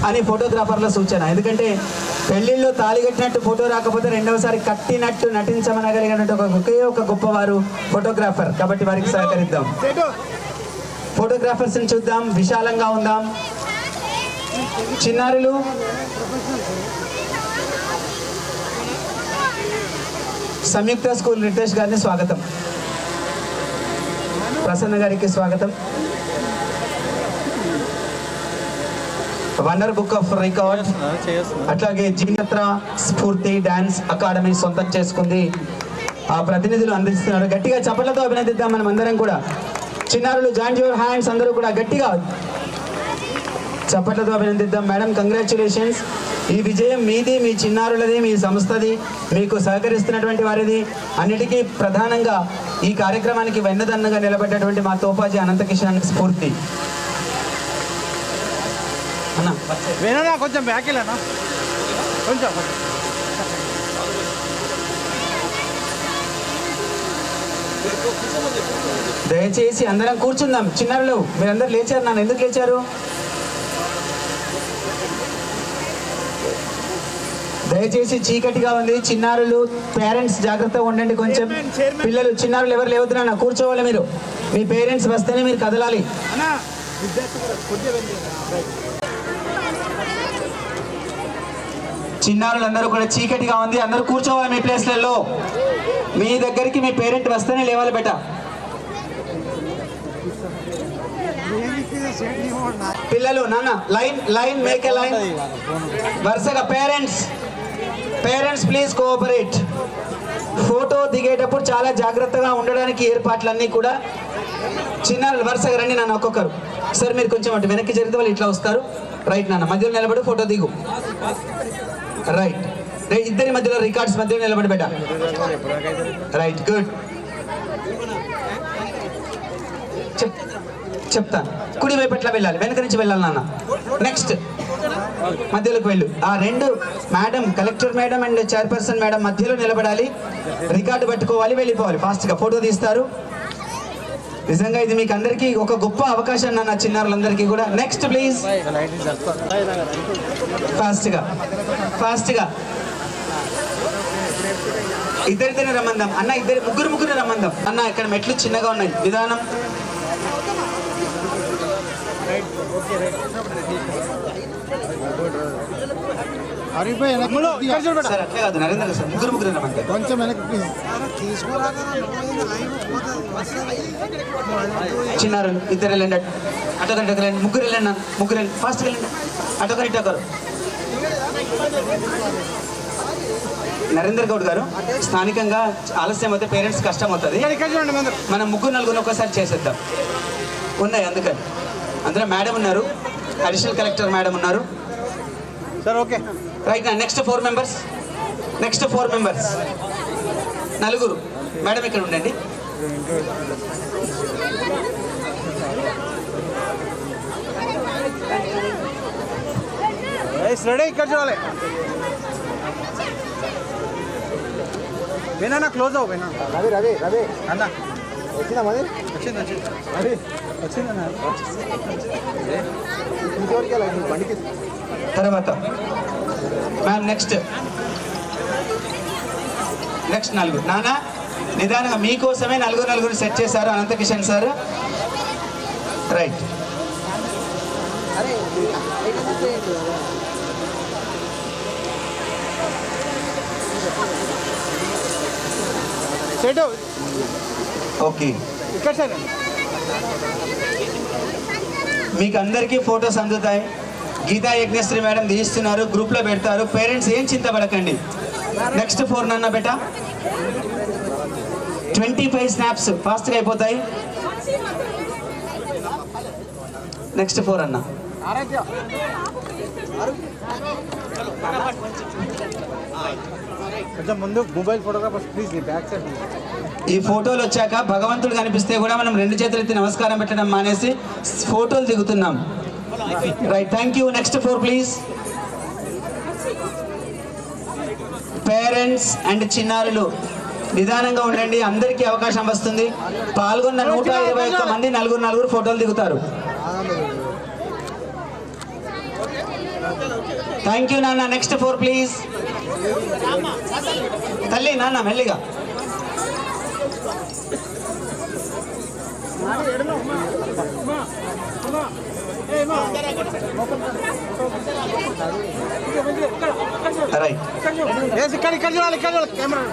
అని ఫోటోగ్రాఫర్ల సూచన. ఎందుకంటే పెళ్లిళ్ళు తాళి కట్టినట్టు ఫోటో రాకపోతే రెండవసారి కట్టినట్టు నటించమనగలిగినట్టు ఒకే ఒక గొప్పవారు ఫోటోగ్రాఫర్, కాబట్టి వారికి సహకరిద్దాం. ఫోటోగ్రాఫర్స్ని చూద్దాం, విశాలంగా ఉందాం. చిన్నారులు సంయుక్త స్కూల్ రితేష్ గారిని స్వాగతం, ప్రసన్న గారికి స్వాగతం. వండర్ బుక్ ఆఫ్ రికార్డ్ అట్లాగే జీనత్ర స్ఫూర్తి డాన్స్ అకాడమీ సొంతం చేసుకుంది. ఆ ప్రతినిధులు అందిస్తున్నారు. గట్టిగా చప్పట్లతో అభినందిద్దాం మనం అందరం కూడా. చిన్నారులు జాయింట్ యువర్ హ్యాండ్స్, అందరూ కూడా గట్టిగా చప్పట్లతో అభినందిద్దాం. Madam congratulations. ఈ విజయం మీది, మీ చిన్నారులది, మీ సంస్థది, మీకు సహకరిస్తున్నటువంటి వారిది. అన్నిటికీ ప్రధానంగా ఈ కార్యక్రమానికి వెన్నదన్నగా నిలబడ్డటువంటి మా తోపాజీ అనంతకిషన్ స్ఫూర్తి అన్న కొంచెం బ్యాక్ వెళ్ళనా కొంచెం. దయచేసి అందరం కూర్చుందాం. చిన్నారులు మీరందరూ లేచారు, నన్ను ఎందుకు లేచారు? దయచేసి చీకటిగా ఉంది. చిన్నారులు పేరెంట్స్ జాగ్రత్తగా ఉండండి. కొంచెం పిల్లలు చిన్నారులు ఎవరు లేవద్దు నాన్న, కూర్చోవాలి మీరు. మీ పేరెంట్స్ వస్తేనే మీరు కదలాలి. చిన్నారులందరూ కూడా చీకటిగా ఉంది, అందరూ కూర్చోవాలి మీ ప్లేస్లలో. మీ దగ్గరికి మీ పేరెంట్ వస్తేనే లేవాలి బెట. పిల్లలు నాన్న line line make a line వరుసగా. Parents please cooperate. ఫోటో దిగేటప్పుడు చాలా జాగ్రత్తగా ఉండడానికి ఏర్పాట్లన్నీ కూడా. చిన్నారులు వరుసగా రండి నాన్న, ఒక్కొక్కరు. సార్ మీరు కొంచెం అటు వెనక్కి జరిగితే వాళ్ళు ఇట్లా వస్తారు. రైట్ నాన్న, మధ్యలో నిలబడి ఫోటో దిగు. రైట్, ఇద్దరి మధ్యలో రికార్డ్స్ మధ్యలో నిలబడి బెట. Right, good. చెప్తాను. కుడి వైపు ఎట్లా వెళ్ళాలి, వెనక నుంచి వెళ్ళాలి నాన్న. నెక్స్ట్ మధ్యలోకి వెళ్ళు. ఆ 2 madam, collector madam and chairperson madam మధ్యలో నిలబడాలి. రికార్డు పట్టుకోవాలి, వెళ్ళిపోవాలి. ఫాస్ట్గా ఫోటో తీస్తారు. నిజంగా ఇది మీకు అందరికీ ఒక గొప్ప అవకాశం నాన్న, చిన్నారులందరికీ కూడా. నెక్స్ట్ ప్లీజ్, ఫాస్ట్గా. ఇద్దరిద్దరిని రమ్మందాం అన్న, ముగ్గురు రమ్మందాం అన్న. ఇక్కడ మెట్లు చిన్నగా ఉన్నాయి, విధానం. సార్ అట్లే కాదు నరేంద్ర సార్, ముగ్గురు రమ్మందాం. కొంచెం చిన్నారు ఇద్దరు వెళ్ళండి, అటొకరి వెళ్ళండి, ముగ్గురు వెళ్ళండి, ముగ్గురు వెళ్ళండి, ఫాస్ట్గా వెళ్ళండి, అటొకరి ఇటొకరు. నరేందర్ గౌడ్ గారు, స్థానికంగా ఆలస్యం అయితే పేరెంట్స్ కష్టం అవుతుంది, మనం ముగ్గురు నలుగురు ఒకసారి చేసేద్దాం. ఉన్నాయి అందుకని. అందులో మేడం ఉన్నారు, అడిషనల్ కలెక్టర్ మేడం ఉన్నారు. Sir okay right. Next 4 members నలుగురు. మేడం ఇక్కడ ఉండండి. రెడీ, ఇక్కడ చూడాలి. వినా క్లోజ్ అవ్వు. వినా రవి అన్న వచ్చిందా? మరి వచ్చింది రవి వచ్చిందన్న. ఇంకెవరికి వెళ్ళాలి బండికి. తర్వాత మ్యామ్ నెక్స్ట్ నలుగురు. నానా నిదానంగా మీకోసమే నలుగురు సెట్ చేశారు అనంతకిషన్ సార్. రైట్. ఓకే, మీకు అందరికీ ఫొటోస్ అందుతాయి. గీతా యజ్ఞశ్రీ మేడం తీస్తున్నారు, గ్రూప్లో పెడతారు. పేరెంట్స్ ఏం చింతపడకండి. నెక్స్ట్ 4 నన్న బెట 25 స్నాప్స్ ఫాస్ట్గా అయిపోతాయి. నెక్స్ట్ 4 అన్న. కొంచెం ముందు mobile photographers please back side. ఈ ఫోటోలు వచ్చాక భగవంతుడు కనిపిస్తే కూడా మనం 2 చేతులు ఎత్తి నమస్కారం పెట్టడం మానేసి ఫోటోలు దిగుతున్నాం. Right, thank you. Next 4 please. Parents and చిన్నారులు నిదానంగా ఉండండి, అందరికీ అవకాశం వస్తుంది. పాల్గొన్న 121 మంది నలుగురు ఫోటోలు దిగుతారు. థ్యాంక్ యూ నాన్న. Next 4 please. తల్లి నాన్న మెల్లిగా. ఇక్కడ చూడాలి camera.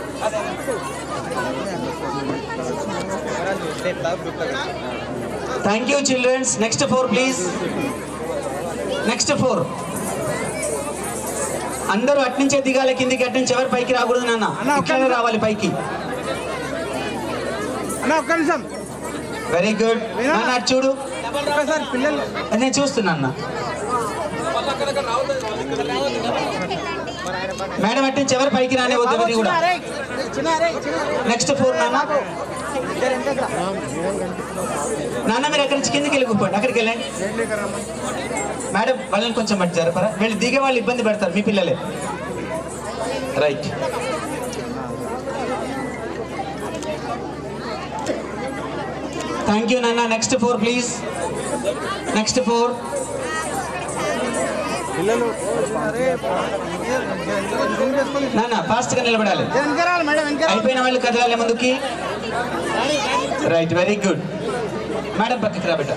Thank you children's. Next 4 please. Next 4 అందరూ అట్నుంచే దిగాలి కిందికి, అట్నుంచి ఎవరు పైకి రాకూడదు నాన్న, ఇక్కడే రావాలి పైకి. వెరీ గుడ్ నాన్న. అటు చూడు, నేను చూస్తున్నా అన్న. మేడం అట్నుంచి ఎవరు పైకి రానివద్దు ఎవరి కూడా. నెక్స్ట్ 4 నాన్న. నాన్న మీరు అక్కడి నుంచి కిందికి వెళ్ళి కూర్చోండి, అక్కడికి వెళ్ళండి. మేడం వాళ్ళని కొంచెం బట్టి జరపరా, వీళ్ళు దిగే వాళ్ళు ఇబ్బంది పెడతారు మీ పిల్లలే. రైట్. థ్యాంక్ యూ నాన్న. Next 4 please. నెక్స్ట్ 4 నాన్న ఫాస్ట్గా నిలబడాలి. అయిపోయిన వాళ్ళు కదలాలి ముందుకి. Right, very good. మేడం పక్కకి రా బెట.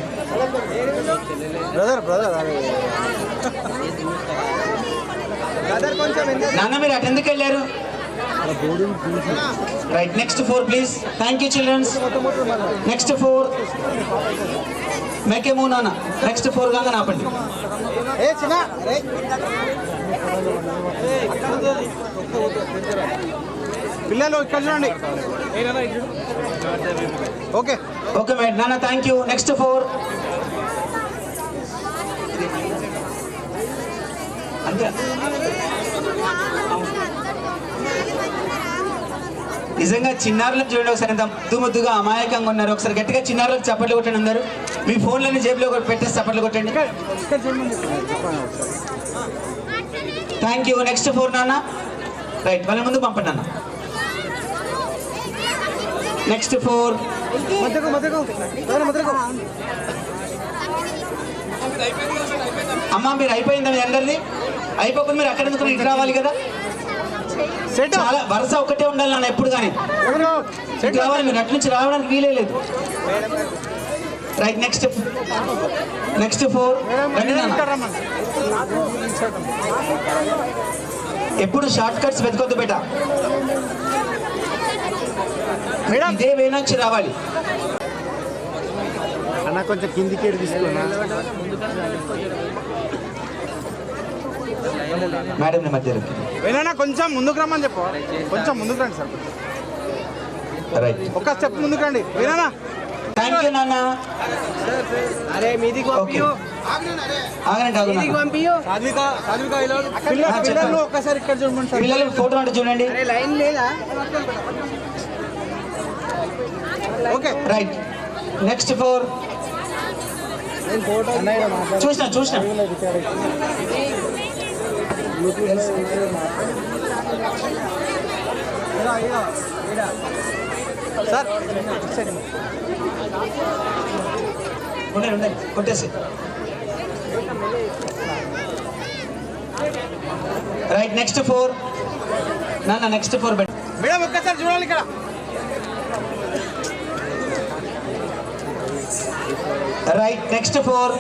నాన్న మీరు అటు ఎందుకు వెళ్ళారు? Right. Next 4 please. Thank you children's. Next 4 make move నాన్న. నెక్స్ట్ 4 కాగా నాపండి. పిల్లలు ఇక్కడ చూడండి. Okay okay madam. నాన్న థ్యాంక్ యూ. నెక్స్ట్ 4 అంతే. నిజంగా చిన్నారులకు చూడండి ఒకసారి, ఎంత ముద్దుగా అమాయకంగా ఉన్నారు. ఒకసారి గట్టిగా చిన్నారులకు చప్పట్లు కొట్టండి అందరూ. మీ ఫోన్లని జేబులో పెట్టేసి చప్పట్లు కొట్టండి. Thank you. నెక్స్ట్ 4 నాన్న. రైట్, వాళ్ళ ముందు పంపండి అన్న. నెక్స్ట్ 4 అమ్మ మీరు అయిపోయిందా మీ అందరిది? అయిపోకుండా మీరు అక్కడ ఎందుకు ఇటు రావాలి కదా. చాలా వరుస ఒకటే ఉండాలి నాన్న ఎప్పుడు కానీ రావాలి మీరు అటు నుంచి రావడానికి వీలే లేదు. రైట్ నెక్స్ట్ 4 రండి నాన్న. ఎప్పుడు షార్ట్ కట్స్ వెతకొద్దు బేట, ఇదే వే నుంచి రావాలి. అన్న కొంచెం కిందికి తీసుకున్నా మేడం మధ్యలో వినా కొంచెం ముందుకు రమ్మని చెప్పు. కొంచెం ముందుకు రండి సార్, రైట్ ఒక స్టెప్ ముందుకు రండి. వినా థ్యాంక్ యూ నాన్న. అరే మీదికి ఆగండి పిల్లలు ఒక్కసారి ఇక్కడ చూడండి సార్. పిల్లలు ఫోటో అంటే చూడండి. లైన్ లేదా? ఓకే రైట్ నెక్స్ట్ 4 చూసిన సార్ ఉండండి కొట్టేసి. రైట్ నెక్స్ట్ 4 నాన్న నెక్స్ట్ 4 బెట్ మేడం ఒక్కసారి చూడాలి ఇక్కడ. రైట్ నెక్స్ట్ 4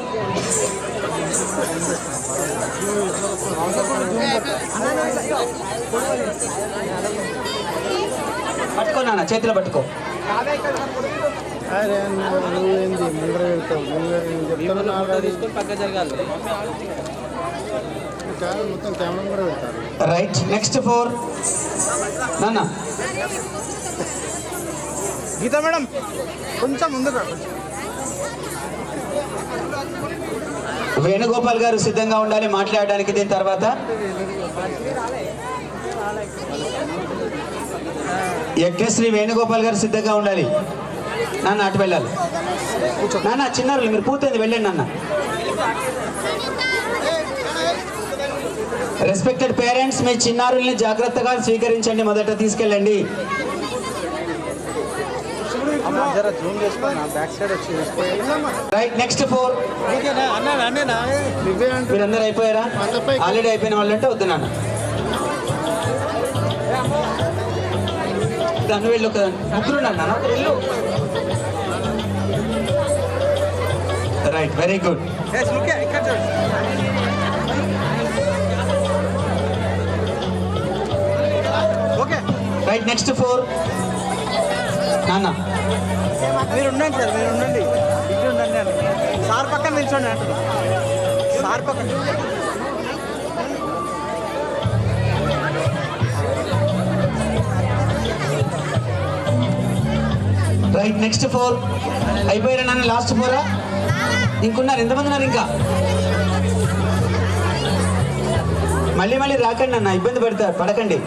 పట్టుకో నాన్న చేతిలో పట్టుకో. నువ్వేంది ముందర వెళ్తావు? పక్క జరగాలి మొత్తం కెమెరా కూడా వెళ్తారు. రైట్ నెక్స్ట్ 4 నాన్న. గీతా మేడం కొంచెం ముందుకు. వేణుగోపాల్ గారు సిద్ధంగా ఉండాలి మాట్లాడడానికి. దీని తర్వాత యజ్ఞశ్రీ వేణుగోపాల్ గారు సిద్ధంగా ఉండాలి. నాన్న అటు వెళ్ళాలి. నాన్న చిన్నారులు మీరు పూర్తయింది వెళ్ళండి నాన్న. రెస్పెక్టెడ్ పేరెంట్స్, మీ చిన్నారుల్ని జాగ్రత్తగా స్వీకరించండి, మొదట తీసుకెళ్ళండి. రైట్ నెక్స్ట్ 4 మీరందరూ అయిపోయారా? ఆల్రెడీ అయిపోయిన వాళ్ళంటే వద్దు నాన్న. దాన్ని వెళ్ళు ఒక ముగ్గురు నాన్న. Right very good. Right next 4 నాన్న. మీరు ఉండండి సార్, మీరు ఉండండి, ఇటు ఉండండి. సార్ పక్కన నిల్చోండి అంటున్నా. సార్ పక్కన రైట్ నెక్స్ట్ 4 అయిపోయారా నాన్న? లాస్ట్ 4 ఇంకున్నారు? ఎంతమంది ఉన్నారు ఇంకా? మళ్ళీ రాకండి అన్న, ఇబ్బంది పడకండి.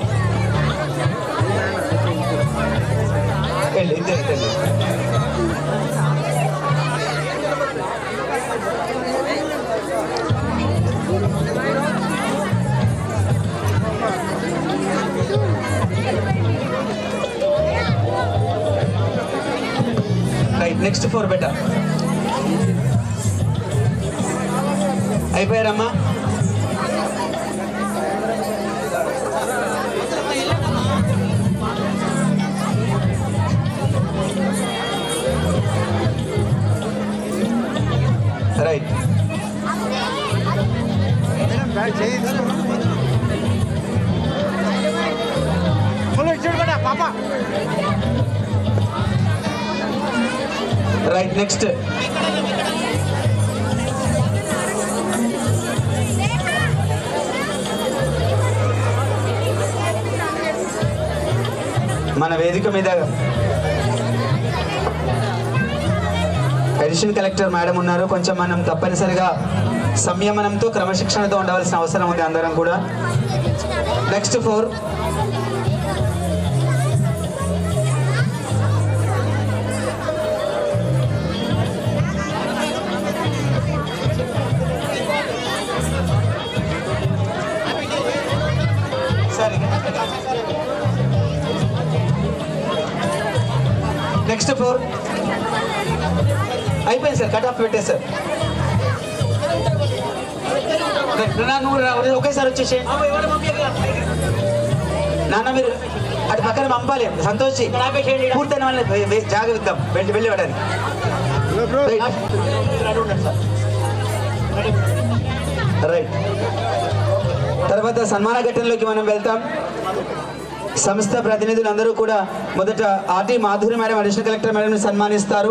Right next 4 better. అయిపోయారమ్మా? రైట్ పాప. రైట్ నెక్స్ట్ మన వేదిక మీద అడిషనల్ కలెక్టర్ మేడం ఉన్నారు. కొంచెం మనం తప్పనిసరిగా సంయమనంతో క్రమశిక్షణతో ఉండవలసిన అవసరం ఉంది అందరం కూడా. నెక్స్ట్ 4 నెక్స్ట్ 4 అయిపోయింది సార్. కట్ ఆఫ్ పెట్టేసారు. నువ్వు ఒకేసారి వచ్చేసి నాన్న మీరు అటు పక్కన పంపాలి. సంతోష్ పూర్తయిన వాళ్ళని జాగ్రత్త వెళ్ళి పడాలి. రైట్. తర్వాత సన్మాన ఘట్టంలోకి మనం వెళ్తాం. సంస్థ ప్రతినిధులందరూ కూడా మొదట RT Madhuri madam, additional collector మేడంని సన్మానిస్తారు.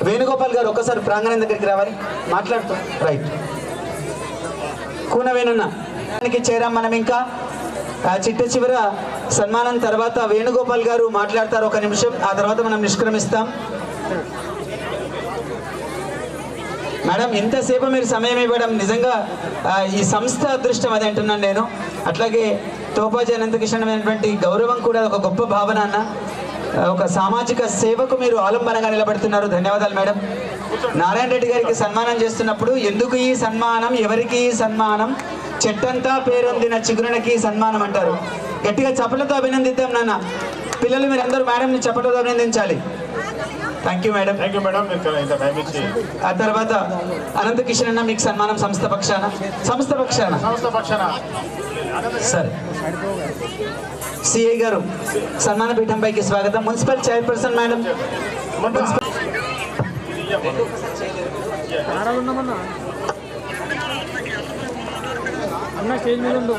వేణుగోపాల్ గారు ఒక్కసారి ప్రాంగణం దగ్గరికి రావాలి, మాట్లాడుతాం. రైట్. కూనవేనన్నానికి చేరాం మనం. ఇంకా చిట్ట చివర సన్మానం తర్వాత వేణుగోపాల్ గారు మాట్లాడతారు 1 నిమిషం. ఆ తర్వాత మనం నిష్క్రమిస్తాం. మేడం, ఇంతసేపు మీరు సమయం ఇవ్వడం నిజంగా ఈ సంస్థ అదృష్టం అది అంటున్నాను నేను. అట్లాగే తోపాజీ అనంతకిషన్ అనేటువంటి గౌరవం కూడా ఒక గొప్ప భావన అన్న. ఒక సామాజిక సేవకు మీరు ఆలంబనగా నిలబడుతున్నారు. ధన్యవాదాలు మేడం. నారాయణ రెడ్డి గారికి సన్మానం చేస్తున్నప్పుడు ఎందుకు ఈ సన్మానం, ఎవరికి ఈ సన్మానం, చెట్టంతా పేరొందిన చిగురునకి సన్మానం అంటారు. గట్టిగా చప్పలతో అభినందిద్దాం నాన్న. పిల్లలు మీరందరూ మేడంని చప్పలతో అభినందించాలి. Thank you madam. Thank you madam. ఆ తర్వాత అనంత కిషన్ అన్న మీకు సన్మానం సంస్థ పక్షాన. సరే, సిఐ గారు సన్మాన పీఠంపైకి స్వాగతం. Municipal chairperson madam. స్టేజ్ మీద ఉండు.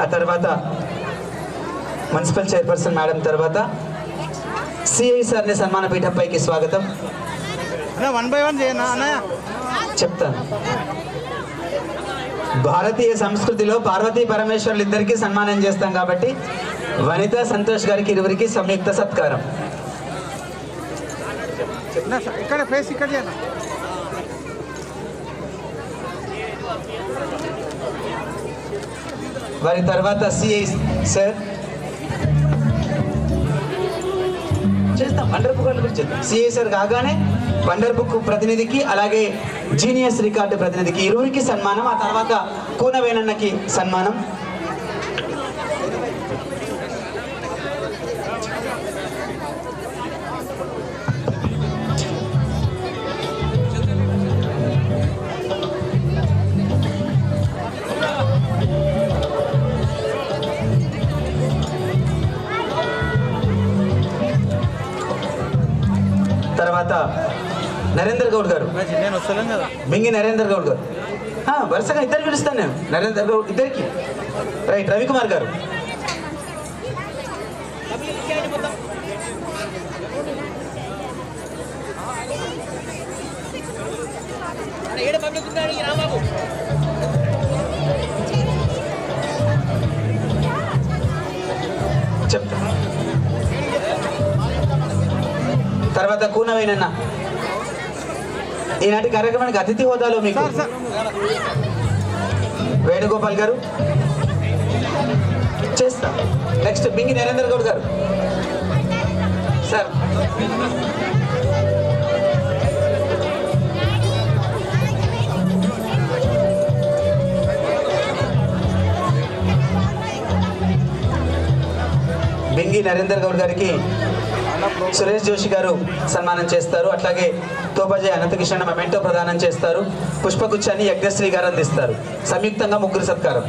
ఆ తర్వాత మున్సిపల్ చైర్పర్సన్ మేడం తర్వాత సిఐ సార్ని సన్మాన పీఠంపైకి స్వాగతం. 1 by 1 చేయనా అన్నయ్య? చెప్తాను. భారతీయ సంస్కృతిలో పార్వతీ పరమేశ్వరులు ఇద్దరికి సన్మానం చేస్తాం కాబట్టి వనిత సంతోష్ గారికి ఇరువురికి సంయుక్త సత్కారం. ఇక్కడ ఫేస్ ఇక్కడ చేయనా? వారి తర్వాత సిఐ సార్ చేస్తాం. వండర్ బుక్ గురించి చేద్దాం. సిఐ సార్ కాగానే వండర్ బుక్ ప్రతినిధికి అలాగే జీనియస్ రికార్డు ప్రతినిధికి ఇరువురికి సన్మానం. ఆ తర్వాత కూనవేనన్నకి సన్మానం. తర్వాత నరేందర్ గౌడ్ గారు, మింగి నరేందర్ గౌడ్ గారు. వరుసగా ఇద్దరు పిలుస్తాను నేను. నరేందర్ గౌడ్ ఇద్దరికి. రైట్. రవికుమార్ గారు. చెప్తా. తర్వాత కూనవేనన్న. ఈనాటి కార్యక్రమానికి అతిథి హోదాలో మీకు వేణుగోపాల్ గారు చేస్తా. నెక్స్ట్ బింగి నరేందర్ గౌడ్ గారు. సార్ బింగి నరేందర్ గౌడ్ గారికి సురేష్ జోషి గారు సన్మానం చేస్తారు. అట్లాగే తోపాజీ అనంతకిషన్ మెమెంటో ప్రదానం చేస్తారు. పుష్పగుచ్చాన్ని యజ్ఞశ్రీ గారు అందిస్తారు. సంయుక్తంగా ముగ్గురు సత్కారం.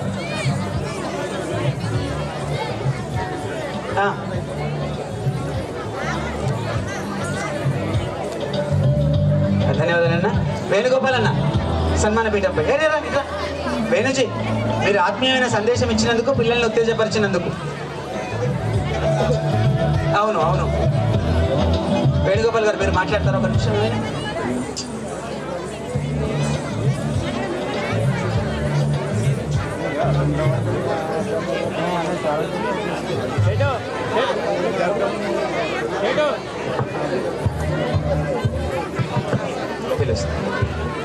ధన్యవాదాలన్న. వేణుగోపాల్ అన్న సన్మాన పీఠంపై. వేణుజీ, మీరు ఆత్మీయమైన సందేశం ఇచ్చినందుకు, పిల్లల్ని ఉత్తేజపరిచినందుకు. అవును అవును. వేణుగోపాల్ గారు మీరు మాట్లాడతారు 1 నిమిషం.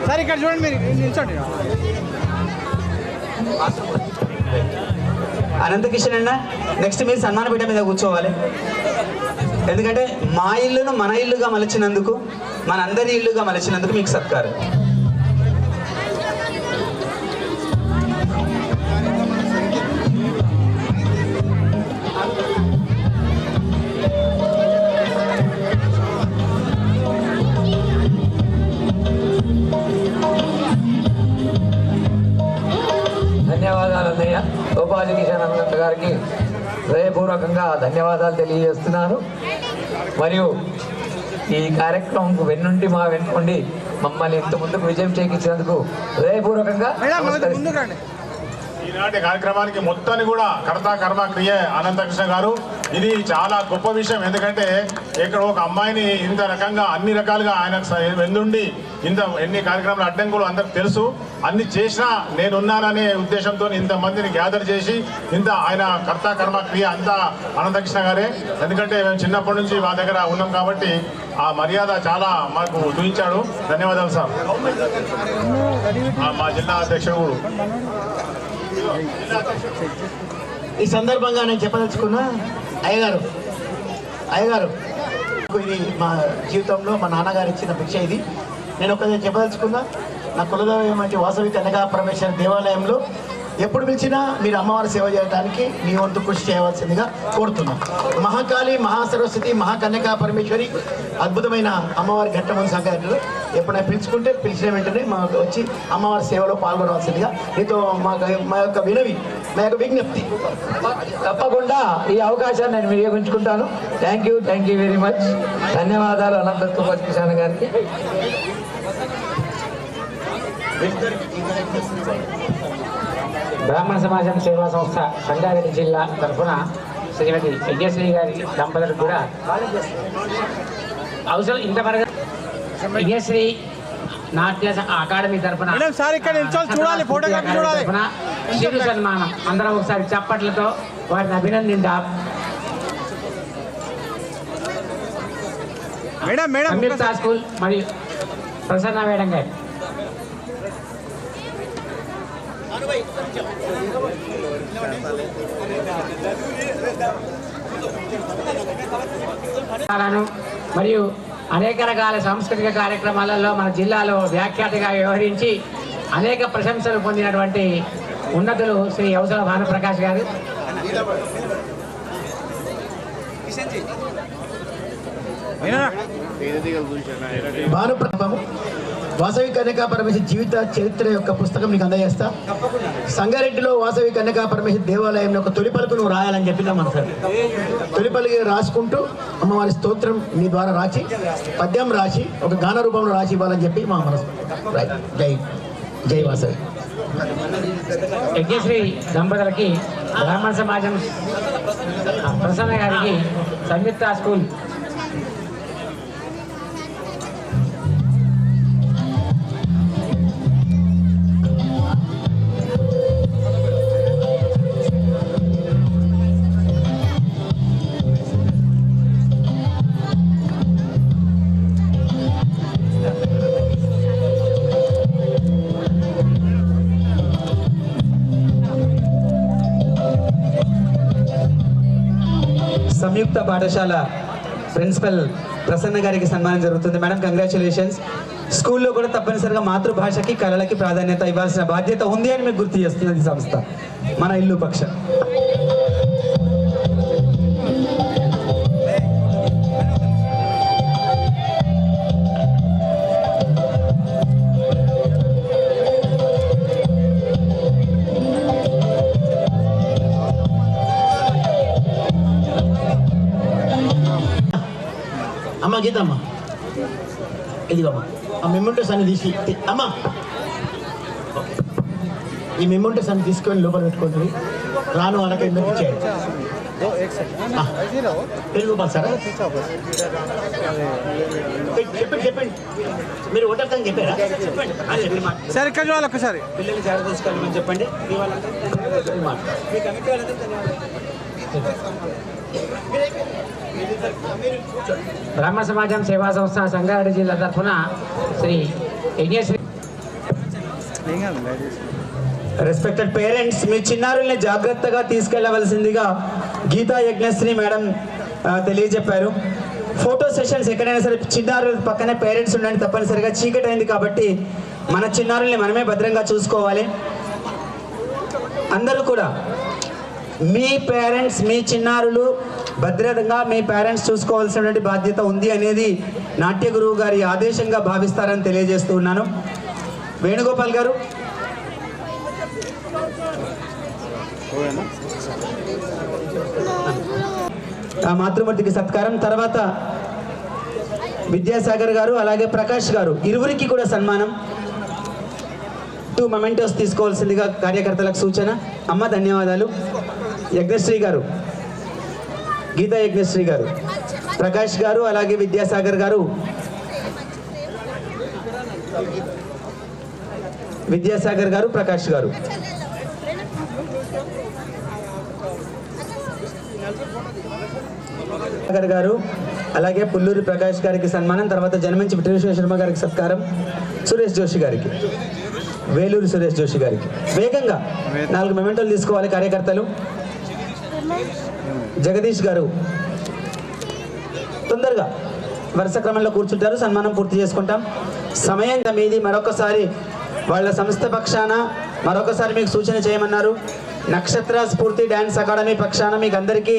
సార్ ఇక్కడ చూడండి, మీరు నిల్చోండి. అనంతకిషన్ అన్న, నెక్స్ట్ మీరు సన్మాన పీఠం మీద కూర్చోవాలి. ఎందుకంటే మా ఇల్లును మన ఇల్లుగా మలిచినందుకు, మనందరి ఇల్లుగా మలిచినందుకు మీకు సత్కారం. అనంత గారికి హృదయపూర్వకంగా ధన్యవాదాలు తెలియజేస్తున్నాను. మరియు ఈ కార్యక్రమం వెన్నుండి మా వెనుకుండి మమ్మల్ని ఇంత ముందుకు విజయం చేయించినందుకు హృదయపూర్వకంగా నమస్కరిస్తున్నాను. ఈనాటి కార్యక్రమానికి మొత్తాన్ని కూడా కర్త కర్మ క్రియ అనంతకృష్ణ గారు. ఇది చాలా గొప్ప విషయం. ఎందుకంటే ఇక్కడ ఒక అమ్మాయిని ఇంత రకంగా అన్ని రకాలుగా ఆయన వెందుండి ఎన్ని కార్యక్రమాలు అడ్డంకులు అందరికి తెలుసు. అన్ని చేసినా నేనున్నాననే ఉద్దేశంతో ఇంతమందిని గ్యాదర్ చేసి ఆయన కర్త కర్మ క్రియ అంతా అనంతకృష్ణ గారే. ఎందుకంటే మేము చిన్నప్పటి నుంచి మా దగ్గర ఉన్నాం కాబట్టి ఆ మర్యాద చాలా మాకు చూపించాడు. ధన్యవాదాలు సార్. మా జిల్లా అధ్యక్షుడు ఈ సందర్భంగా నేను చెప్పదలుచుకున్నా, అయ్యగారు ఇది మా జీవితంలో మా నాన్నగారు ఇచ్చిన భిక్ష. ఇది నేను ఒకసారి చెప్పదలుచుకున్నా, నా కులదైవం అంటే వాసవి కన్యకా పరమేశ్వర దేవాలయంలో ఎప్పుడు పిలిచినా మీరు అమ్మవారి సేవ చేయడానికి మీ వంతు కృషి చేయవలసిందిగా కోరుతున్నాం. మహాకాళి, మహాసరస్వతి, మహాకన్యకా పరమేశ్వరి అద్భుతమైన అమ్మవారి ఘట్టమని సంఘటనలు ఎప్పుడైనా పిలుచుకుంటే పిలిచిన వెంటనే మాకు వచ్చి అమ్మవారి సేవలో పాల్గొనవలసిందిగా మీతో మా యొక్క విజ్ఞప్తి. తప్పకుండా ఈ అవకాశాన్ని నేను వినియోగించుకుంటాను. Thank you very much. ధన్యవాదాలు అనంత కిషన్ గారికి. బ్రాహ్మణ సమాజం సేవా సంస్థ సంగారెడ్డి జిల్లా తరఫున శ్రీమతి యజ్ఞశ్రీ గారి దంపతులకు కూడా అవసరం ఇంతవరకు యజ్ఞశ్రీ నాట్య అకాడమీ తరఫున చిరు సన్మానం. అందరం ఒకసారి చప్పట్లతో వారిని అభినందిద్దాం. సంయుక్త స్కూల్ మరియు ప్రసన్న మేడం గారు. మరియు అనేక రకాల సాంస్కృతిక కార్యక్రమాలలో మన జిల్లాలో వ్యాఖ్యాతగా వ్యవహరించి అనేక ప్రశంసలు పొందినటువంటి ఉన్నతులు శ్రీ అవసర భానుప్రకాష్ గారు. భానుప్రభము వాసవి కన్యకా పరమేశ్వరి జీవిత చరిత్ర యొక్క పుస్తకం నీకు అందజేస్తా. సంగారెడ్డిలో వాసవి కన్యకా పరమేశ్వరి దేవాలయం యొక్క తొలి పలుకు నువ్వు రాయాలని చెప్పినా మన సార్. తొలి పలుకు రాసుకుంటూ అమ్మవారి స్తోత్రం నీ ద్వారా రాసి పద్యం రాసి ఒక గాన రూపంలో రాసి ఇవ్వాలని చెప్పి మా మనసు. జై వాసవి. యజ్ఞశ్రీ దంపతులకి బ్రాహ్మణ సమాజం ప్రసన్న గారికి సంయుక్త స్కూల్ సంయుక్త పాఠశాల ప్రిన్సిపల్ ప్రసన్న గారికి సన్మానం జరుగుతుంది. Madam, congratulations. స్కూల్లో కూడా తప్పనిసరిగా మాతృభాషకి కళలకి ప్రాధాన్యత ఇవ్వాల్సిన బాధ్యత ఉంది అని మీకు గుర్తు చేస్తున్నది సంస్థ మన ఇల్లు పక్ష. అమ్మ గీతమ్మ, ఇదిగమ్మా ఆ మెమెంటోస్ అన్ని తీసి అమ్మా, ఈ మెమెంటోస్ అన్ని తీసుకొని లోపల పెట్టుకుంటుంది. రాను వాళ్ళకి ఎందుకు ఇచ్చేయండి. సారా చెప్పండి మీరు ఓటర్తని చెప్పారా? సరే ఇక్కడ వాళ్ళు ఒక్కసారి పిల్లల్ని జాగ్రత్త తీసుకోవాలని చెప్పండి. బ్రహ్మ సమాజం సేవా సంస్థ సంగారెడ్డి జిల్లా తరఫున శ్రీ యజ్ఞశ్రీ. రెస్పెక్టెడ్ పేరెంట్స్, మీ చిన్నారుల్ని జాగ్రత్తగా తీసుకెళ్లవలసిందిగా గీతా యజ్ఞశ్రీ మేడం తెలియజెప్పారు. ఫోటో సెషన్స్ ఎక్కడైనా సరే చిన్నారుల పక్కనే పేరెంట్స్ ఉండండి తప్పనిసరిగా. చీకటి అయింది కాబట్టి మన చిన్నారుల్ని మనమే భద్రంగా చూసుకోవాలి. అందరూ కూడా మీ పేరెంట్స్, మీ చిన్నారులు భద్రతంగా మీ పేరెంట్స్ చూసుకోవాల్సినటువంటి బాధ్యత ఉంది అనేది నాట్య గురువు గారి ఆదేశంగా భావిస్తారని తెలియజేస్తూ ఉన్నాను. వేణుగోపాల్ గారు. ఆ మాతృమూర్తికి సత్కారం. తర్వాత విద్యాసాగర్ గారు అలాగే ప్రకాష్ గారు ఇరువురికి కూడా సన్మానం. 2 మొమెంటోస్ తీసుకోవాల్సిందిగా కార్యకర్తలకు సూచన. అమ్మ ధన్యవాదాలు. యజ్ఞశ్రీ గారు, గీతా యజ్ఞశ్రీ గారు, ప్రకాష్ గారు అలాగే విద్యాసాగర్ గారు, విద్యాసాగర్ గారు, ప్రకాష్ గారు. గారు అలాగే పుల్లూరి ప్రకాష్ గారికి సన్మానం. తర్వాత జన్మంచి విఠలేశ్వర శర్మ గారికి సత్కారం. సురేష్ జోషి గారికి, వేలూరు సురేష్ జోషి గారికి వేగంగా 4 మొమెంటోలు తీసుకోవాలి కార్యకర్తలు. జగదీష్ గారు తొందరగా వరుస క్రమంలో కూర్చుంటారు. సన్మానం పూర్తి చేసుకుంటాం. సమయం మీది. మరొకసారి వాళ్ళ సంస్థ పక్షాన మరొకసారి మీకు సూచన చేయమన్నారు. నక్షత్ర స్ఫూర్తి డ్యాన్స్ అకాడమీ పక్షాన మీకు అందరికీ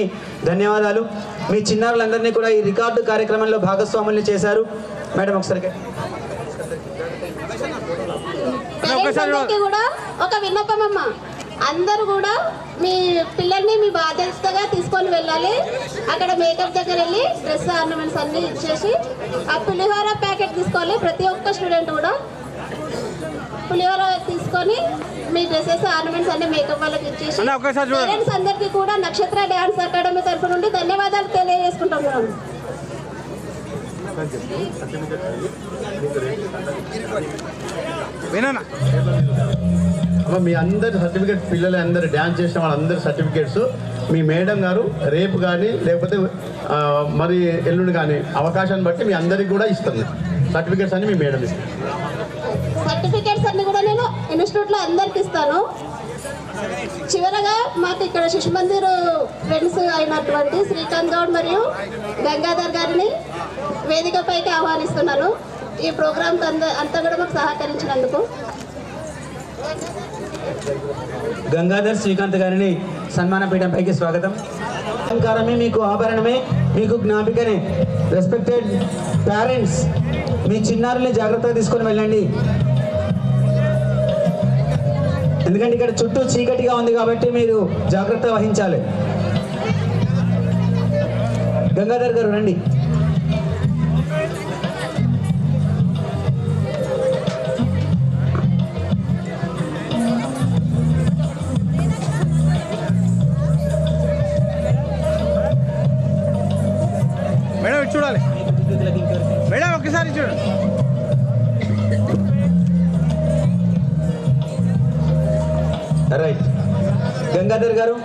ధన్యవాదాలు. మీ చిన్నారులందరినీ కూడా ఈ రికార్డు కార్యక్రమంలో భాగస్వాముల్ని చేశారు. మేడం ఒకసారి కూడా ఒక విన్నపం అమ్మ, అందరూ కూడా మీ పిల్లల్ని మీ బాధ్యతగా తీసుకొని వెళ్ళాలి. అక్కడ మేకప్ దగ్గర వెళ్ళి డ్రెస్ ఆర్నమెంట్స్ అన్ని ఇచ్చేసి ఆ పులిహోర ప్యాకెట్ తీసుకోవాలి. ప్రతి ఒక్క స్టూడెంట్ కూడా పులిహోర తీసుకొని మీ డ్రెస్సెస్ ఆర్నమెంట్స్ అన్ని మేకప్ వాళ్ళకి ఇచ్చేసి పేరెంట్స్ అందరికీ కూడా నక్షత్ర డ్యాన్స్ అకాడమీ తరఫు నుండి ధన్యవాదాలు తెలియజేసుకుంటున్నాం. మీ అందరి సర్టిఫికేట్, పిల్లలు అందరు డ్యాన్స్ చేసిన వాళ్ళందరి సర్టిఫికేట్స్ మీ మేడం గారు రేపు కానీ లేకపోతే మరి ఎల్లుండి కానీ అవకాశాన్ని బట్టి మీ అందరికి కూడా ఇస్తుంది. సర్టిఫికేట్స్ అన్ని మీ మేడం ఇస్తుంది. సర్టిఫికేట్స్ అన్ని కూడా నేను ఇన్స్టిట్యూట్లో అందరికి ఇస్తాను. చివరగా మాకు ఇక్కడ శిశు మందిర్ ఫ్రెండ్స్ అయినటువంటి శ్రీకాంత్ గౌడ్ మరియు గంగాధర్ గారిని వేదికపైకి ఆహ్వానిస్తున్నాను. ఈ ప్రోగ్రామ్ అంతా కూడా మాకు సహకరించినందుకు. గంగాధర్ శ్రీకాంత్ గారిని సన్మాన పీఠంపైకి స్వాగతం. అలంకారమే మీకు ఆభరణమే, మీకు జ్ఞాపికనే. రెస్పెక్టెడ్ పేరెంట్స్, మీ చిన్నారుల్ని జాగ్రత్తగా తీసుకొని వెళ్ళండి. ఎందుకంటే ఇక్కడ చుట్టూ చీకటిగా ఉంది కాబట్టి మీరు జాగ్రత్త వహించాలి. గంగాధర్ గారు రండి. మేడం ఇటు చూడాలి. మేడం ఒక్కసారి చూడండి. రైట్. గంగాధర్ గారు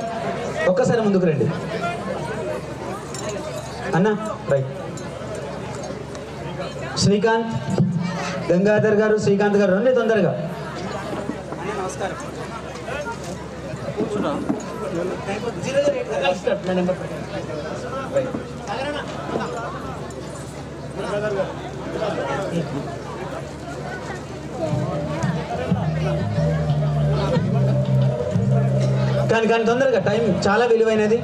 ఒక్కసారి ముందుకు రండి అన్న. రైట్. శ్రీకాంత్, గంగాధర్ గారు, శ్రీకాంత్ గారు రండి తొందరగా. నమస్కారం. కానీ తొందరగా, టైం చాలా విలువైనది.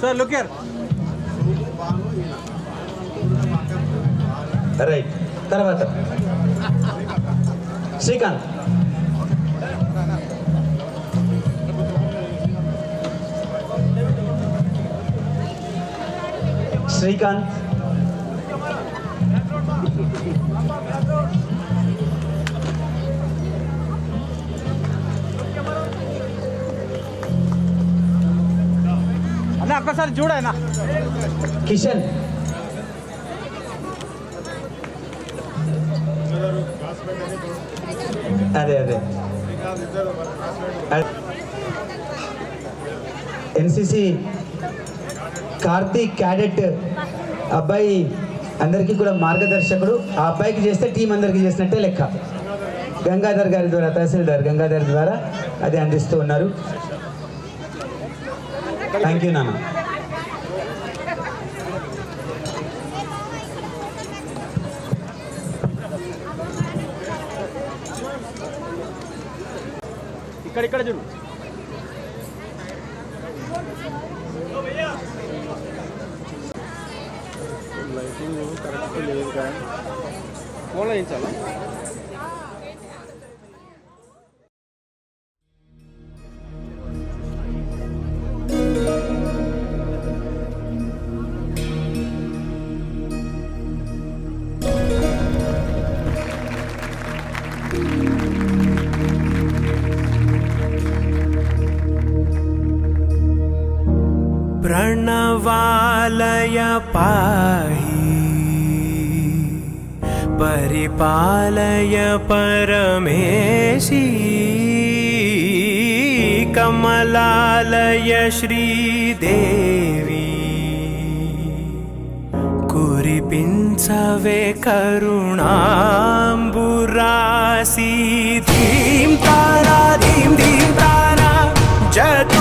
Sir look here. రైట్. తర్వాత శ్రీకాంత్. శ్రీకాంత్, అన్న ఒక్కసారి చూడన్నా. కిషన్, అదే ఎన్సిసి కార్తీక్ క్యాడెట్ అబ్బాయి అందరికీ కూడా మార్గదర్శకుడు. ఆ అబ్బాయికి చేస్తే టీం అందరికీ చేసినట్టే లెక్క. గంగాధర్ గారి ద్వారా, తహసీల్దార్ గంగాధర్ ద్వారా అది అందిస్తూ ఉన్నారు. థ్యాంక్ యూ నాన్న. ఇక్కడ చూడు. లైటింగ్ కరెక్ట్ లేదు కదా, ఫోన్లో వేయించాలా? प्रणवालय पाहि परिपालय परमेशी कमलालय श्रीदेवी कुरिपिंचवे करुणांबुरासी धीम तारा जत